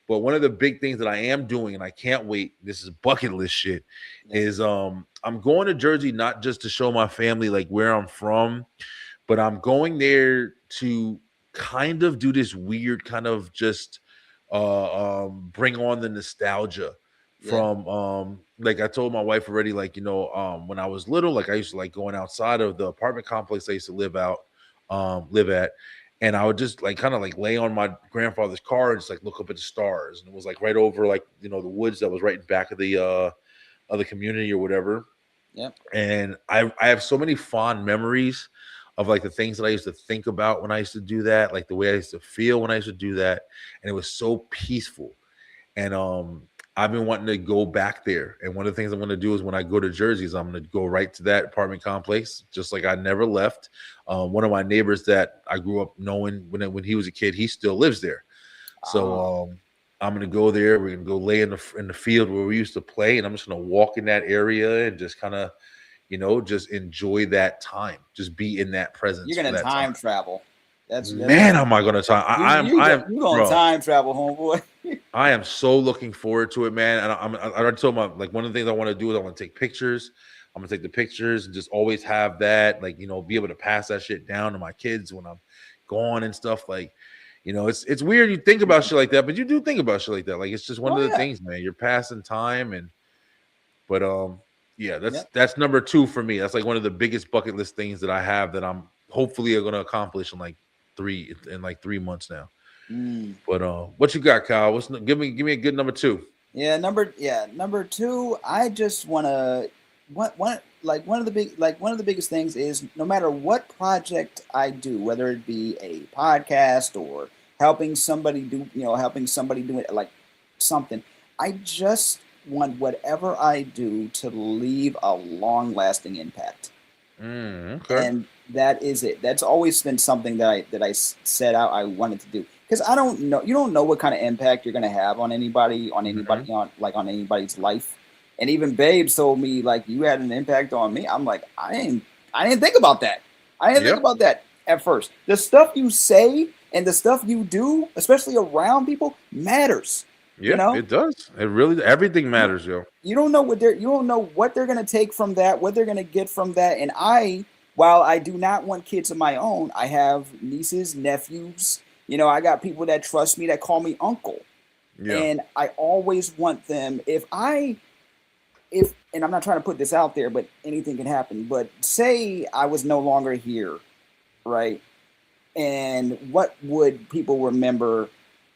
But one of the big things that I am doing, and I can't wait, this is bucket list shit, is I'm going to Jersey not just to show my family like where I'm from, but I'm going there to kind of do this weird kind of just bring on the nostalgia from like I told my wife already, like, you know, when I was little, like I used to like going outside of the apartment complex I used to live at. And I would just like kind of like lay on my grandfather's car and just like look up at the stars. And it was like right over like, you know, the woods that was right in back of the community or whatever. Yep. And I have so many fond memories of like the things that I used to think about when I used to do that, like the way I used to feel when I used to do that. And it was so peaceful. And I've been wanting to go back there. And one of the things I'm going to do is when I go to Jersey is I'm going to go right to that apartment complex, just like I never left. One of my neighbors that I grew up knowing when he was a kid, he still lives there. So I'm going to go there. We're going to go lay in the field where we used to play. And I'm just going to walk in that area and just kind of, you know, just enjoy that time. Just be in that presence. You're going to time travel. That's man, am I going to time? You're going to time travel, homeboy. I am so looking forward to it, man. And I already told my, like, one of the things I want to do is I want to take pictures. I'm going to take the pictures and just always have that, like, you know, be able to pass that shit down to my kids when I'm gone and stuff. Like, you know, it's weird you think about shit like that, but you do think about shit like that. Like, it's just one of the things, man. You're passing time but yeah, that's number 2 for me. That's like one of the biggest bucket list things that I have that I'm hopefully going to accomplish in like 3 months now. But what you got, Kyle? Give me a good number 2. Number 2. I just want to one of the biggest things is no matter what project I do, whether it be a podcast or helping somebody do it like something, I just want whatever I do to leave a long-lasting impact. Okay. And that is it. That's always been something that I set out I wanted to do. Because I don't know, you don't know what kind of impact you're gonna have on anybody, on anybody's life. And even Babes told me, like, you had an impact on me. I'm like, I didn't think about that. I didn't think about that at first. The stuff you say and the stuff you do, especially around people, matters. Yeah, you know? It does. It really, everything matters, yo. You don't know what they're gonna take from that, what they're gonna get from that. And while I do not want kids of my own, I have nieces, nephews. You know, I got people that trust me, that call me uncle. Yeah. And I always want them, and I'm not trying to put this out there, but anything can happen. But say I was no longer here, right? And what would people remember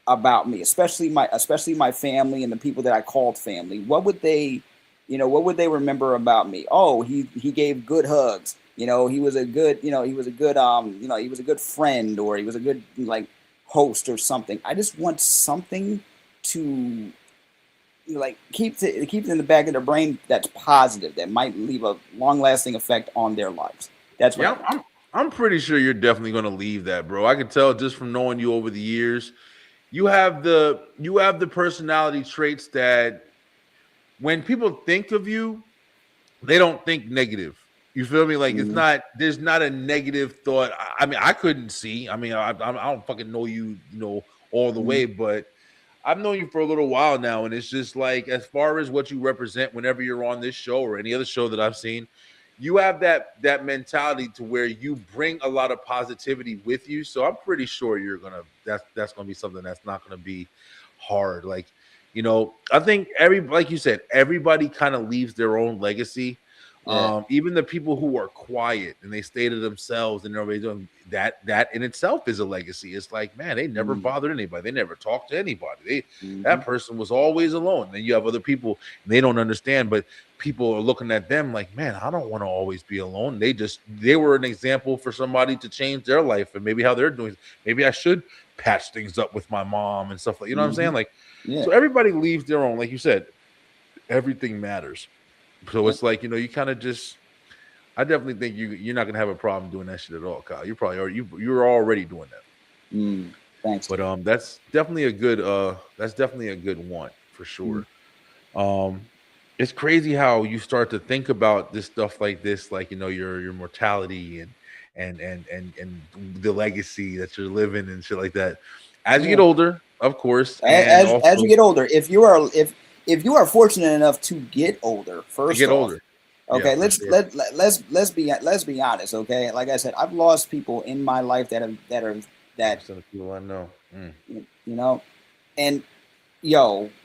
about me, especially my family and the people that I called family? What would they remember about me? Oh, he gave good hugs. You know, he was a good friend, or he was a good like host or something. I just want something to like keep it in the back of their brain that's positive, that might leave a long-lasting effect on their lives. That's what I'm pretty sure you're definitely going to leave that, bro. I can tell just from knowing you over the years. You have the personality traits that when people think of you, they don't think negative. You feel me? Like there's not a negative thought. I mean, I couldn't see. I mean, I don't fucking know you know all the way, but I've known you for a little while now, and it's just like, as far as what you represent whenever you're on this show or any other show that I've seen, you have that mentality to where you bring a lot of positivity with you. So I'm pretty sure that's gonna be something that's not gonna be hard. Like, I think like you said, everybody kind of leaves their own legacy. Yeah. Even the people who are quiet and they stay to themselves and everybody doing that in itself is a legacy. It's like, man, they never bothered anybody. They never talked to anybody. That person was always alone. Then you have other people and they don't understand, but people are looking at them like, man, I don't want to always be alone. They were an example for somebody to change their life and maybe how they're doing. Maybe I should patch things up with my mom and stuff like, you know what I'm saying? Like, so everybody leaves their own, like you said, everything matters. So it's like, you kind of just, I definitely think you're not gonna have a problem doing that shit at all, Kyle. You probably are. You're already doing that. Thanks. But that's definitely a good one for sure. It's crazy how you start to think about this stuff like this, like your mortality and the legacy that you're living and shit like that. As you get older, of course, as you get older, if you are fortunate enough to get older, okay, yeah, let's be honest, okay. Like I said, I've lost people in my life that some people I know, and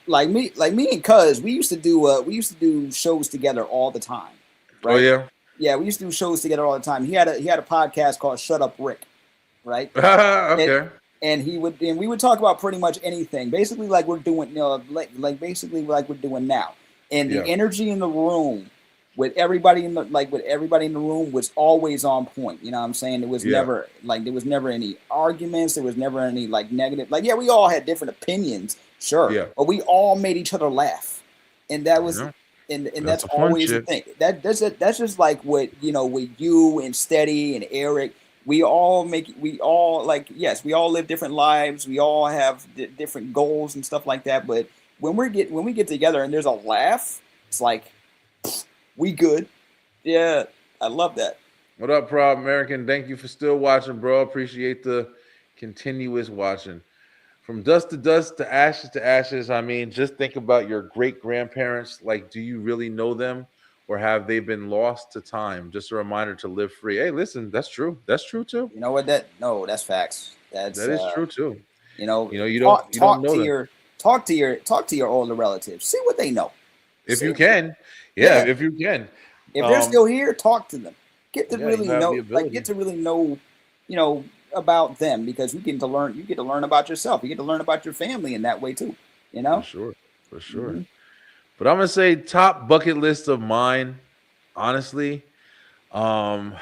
like me and Cuz, we used to do shows together all the time. Right? Oh yeah, we used to do shows together all the time. He had a podcast called Shut Up Rick, right? Okay. And we would talk about pretty much anything, basically like we're doing, basically like we're doing now. And the energy in the room with everybody in the room was always on point. You know what I'm saying? There was never any arguments. There was never any negative. We all had different opinions, sure, but we all made each other laugh, and that was. And that's always the thing. That's just like what with you and Steady and Eric. We all live different lives. We all have different goals and stuff like that. But when we get together and there's a laugh, it's like we good. Yeah, I love that. What up, Proud American? Thank you for still watching, bro. Appreciate the continuous watching. From dust to ashes. I mean, just think about your great grandparents. Like, do you really know them? Or have they been lost to time? Just a reminder to live free. Hey, listen, that's true. That's true too. You know what? That's facts. That is true too. You don't know talk to your older relatives. See what they know. If you can. If you can. If they're still here, talk to them. Get to really know, about them, because you get to learn about yourself. You get to learn about your family in that way too. For sure. But I'm gonna say top bucket list of mine, honestly. Man,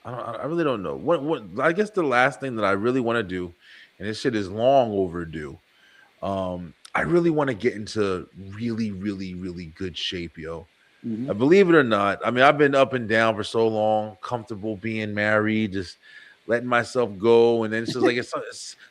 I really don't know. What I guess the last thing that I really want to do, and this shit is long overdue. I really want to get into really, really, really good shape, yo. Believe it or not, I mean, I've been up and down for so long, comfortable being married, just letting myself go, and then it's just like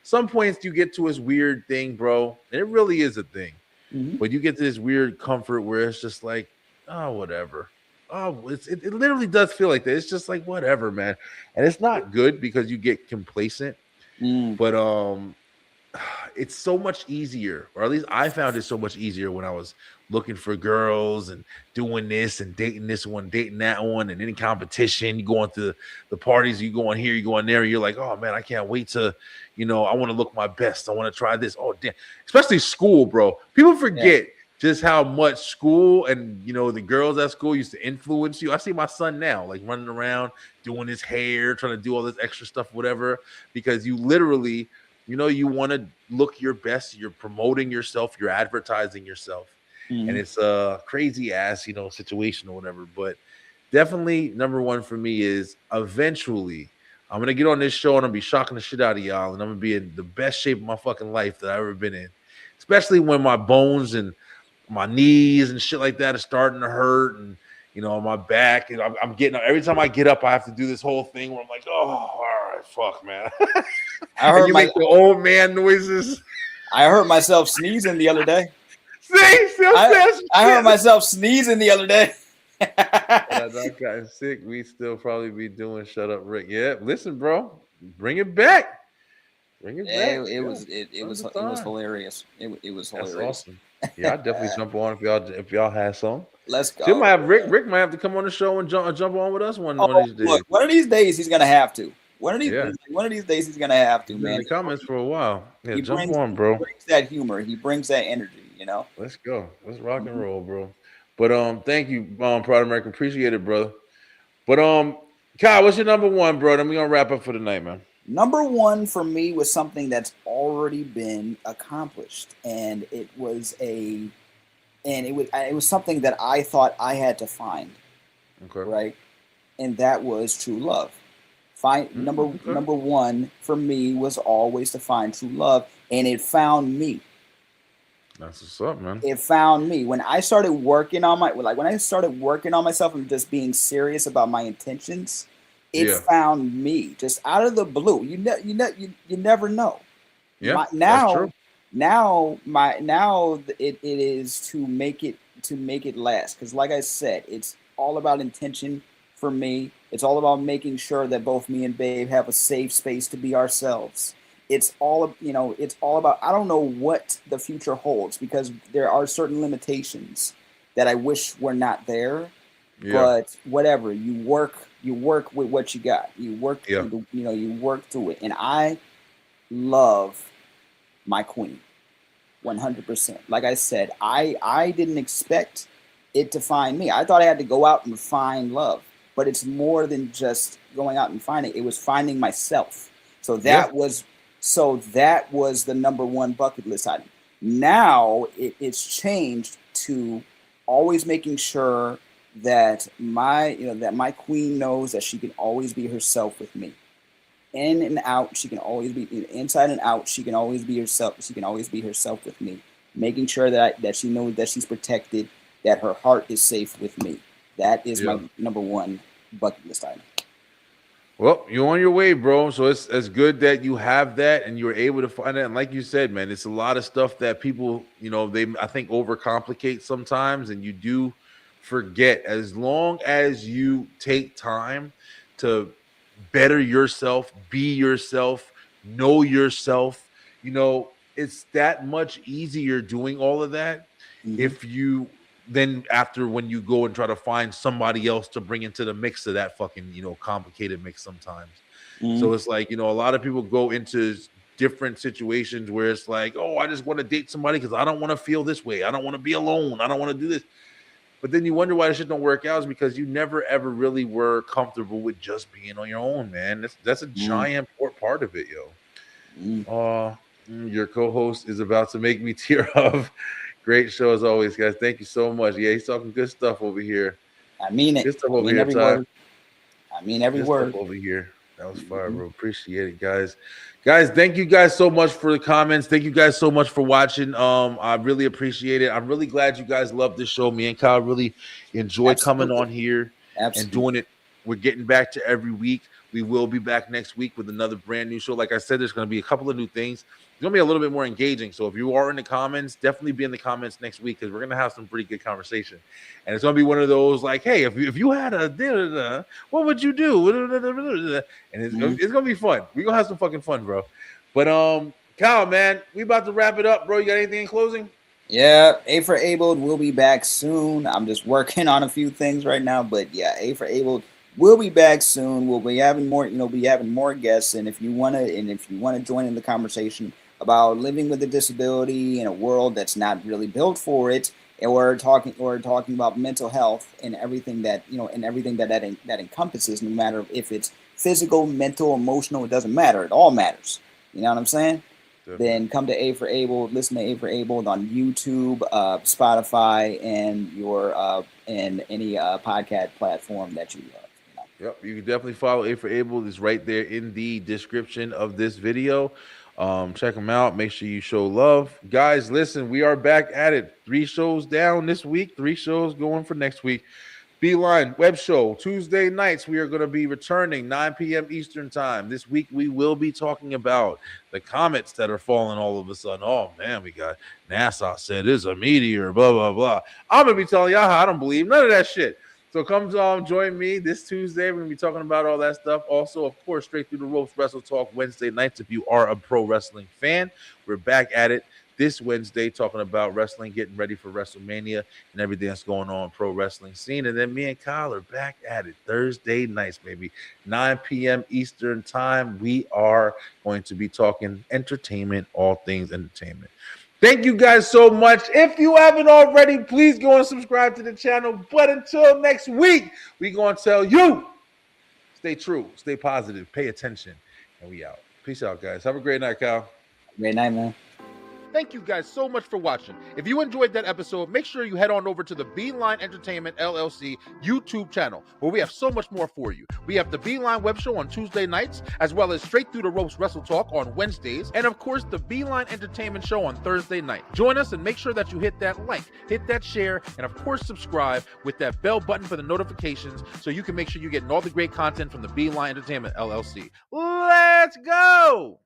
some points you get to this weird thing, bro, and it really is a thing. But you get to this weird comfort where it's just like, oh, whatever. Oh, it literally does feel like that. It's just like, whatever, man. And it's not good because you get complacent. But it's so much easier, or at least I found it so much easier when I was looking for girls and doing this and dating this one, dating that one, and any competition. You go into the parties, you go on here, you go on there, and you're like, oh man, I can't wait to, I want to look my best. I want to try this. Oh damn, especially school, bro. People forget just how much school and the girls at school used to influence you. I see my son now, like running around doing his hair, trying to do all this extra stuff, whatever, because you literally, you want to look your best. You're promoting yourself. You're advertising yourself. And it's a crazy ass, situation or whatever. But definitely number one for me is eventually I'm going to get on this show and I'm going to be shocking the shit out of y'all. And I'm going to be in the best shape of my fucking life that I've ever been in. Especially when my bones and my knees and shit like that are starting to hurt. And, my back. And I'm getting, every time I get up, I have to do this whole thing where I'm like, oh, all right, fuck, man. I heard make the old man noises. I heard myself sneezing the other day. I heard myself sneezing the other day. I've gotten sick. We still probably be doing Shut Up Rick. Yeah, listen, bro. Bring it back. Bring it Yeah, back. it was hilarious. It was That's hilarious. awesome. Yeah, I'd definitely jump on if y'all had some. Let's Jim go. might have Rick might have to come on the show and jump on with us one Oh, of these days. look, one of these days he's gonna have to. Yeah. One of these days he's gonna have to, He's been in man. the comments for a while. Yeah, He jump brings on, bro. that humor. He brings that energy. You know. Let's go. Let's rock and roll, bro. But thank you, Proud American. Appreciate it, brother. But Kyle, what's your number one, bro? Then we gonna wrap up for the night, man. Number one for me was something that's already been accomplished, and it was something that I thought I had to find, Okay. right? And that was true love. Number one for me was always to find true love, and it found me. That's what's up, man. It found me when I started working on myself and just being serious about my intentions. It found me just out of the blue. You never know. Yeah, now that's true. now it is to make it last, because like I said, it's all about intention for me. It's all about making sure that both me and Babe have a safe space to be ourselves. It's all about, I don't know what the future holds, because there are certain limitations that I wish were not there. But whatever, you work with what you got. You work through it. And I love my queen 100%. Like I said, I didn't expect it to find me. I thought I had to go out and find love, but it's more than just going out and finding it. It was finding myself. So that was the number one bucket list item. Now it's changed to always making sure that my queen knows that she can always be herself with me. In and out, she can always be inside and out. She can always be herself. She can always be herself with me, making sure that she knows that she's protected, that her heart is safe with me. That is my number one bucket list item. Well, you're on your way, bro. So it's good that you have that and you're able to find it. And like you said, man, it's a lot of stuff that people, I think overcomplicate sometimes, and you do forget. As long as you take time to better yourself, be yourself, know yourself, it's that much easier doing all of that if you then after when you go and try to find somebody else to bring into the mix of that fucking complicated mix sometimes. So it's like a lot of people go into different situations where it's like, oh, I just want to date somebody because I don't want to feel this way, I don't want to be alone, I don't want to do this. But then you wonder why this shit don't work out, is because you never ever really were comfortable with just being on your own, man. That's a giant part of it, yo. Your co-host is about to make me tear up. Great show as always, guys. Thank you so much. Yeah, he's talking good stuff over here. I mean it. Good stuff I over mean here, every Ty. word. I mean every Good word stuff over here. That was fire, bro. Appreciate it, guys. Guys, thank you guys so much for the comments. Thank you guys so much for watching. I really appreciate it. I'm really glad you guys love this show. Me and Kyle really enjoy coming on here and doing it. We're getting back to every week. We will be back next week with another brand new show. Like I said, there's going to be a couple of new things. It's going to be a little bit more engaging. So if you are in the comments, definitely be in the comments next week, because we're going to have some pretty good conversation. And it's going to be one of those like, hey, if you had a what would you do? And it's going to be fun. We're going to have some fucking fun, bro. But Kyle, man, we about to wrap it up, bro. You got anything in closing? Yeah, A for Abled will be back soon. I'm just working on a few things right now, but yeah, A for Abled will be back soon. We'll be having more guests, and if you want to join in the conversation about living with a disability in a world that's not really built for it, and we're talking about mental health and everything that that encompasses, no matter if it's physical, mental, emotional, it doesn't matter. It all matters. You know what I'm saying? Definitely. Then come to A for Abled. Listen to A for Abled on YouTube, Spotify, and any podcast platform that you love. Yep, you can definitely follow A for Able. It's right there in the description of this video. Check them out. Make sure you show love. Guys, listen, we are back at it. 3 shows down this week, 3 shows going for next week. Beeline Web Show, Tuesday nights. We are going to be returning 9 p.m. Eastern time. This week, we will be talking about the comets that are falling all of a sudden. Oh, man, we got NASA said it's a meteor, blah, blah, blah. I'm going to be telling y'all how I don't believe none of that shit. So come join me this Tuesday. We're going to be talking about all that stuff. Also, of course, Straight Through the Ropes Wrestle Talk Wednesday nights. If you are a pro wrestling fan, we're back at it this Wednesday talking about wrestling, getting ready for WrestleMania and everything that's going on in pro wrestling scene. And then me and Kyle are back at it Thursday nights, baby. 9 p.m. Eastern time. We are going to be talking entertainment, all things entertainment. Thank you guys so much. If you haven't already, please go and subscribe to the channel. But until next week, we're going to tell you, stay true, stay positive, pay attention, and we out. Peace out, guys. Have a great night, Kyle. Great night, man. Thank you guys so much for watching. If you enjoyed that episode, make sure you head on over to the Beeline Entertainment LLC YouTube channel, where we have so much more for you. We have the Beeline Web Show on Tuesday nights, as well as Straight Through the Ropes Wrestle Talk on Wednesdays, and of course, the Beeline Entertainment Show on Thursday night. Join us and make sure that you hit that like, hit that share, and of course, subscribe with that bell button for the notifications so you can make sure you're getting all the great content from the Beeline Entertainment LLC. Let's go!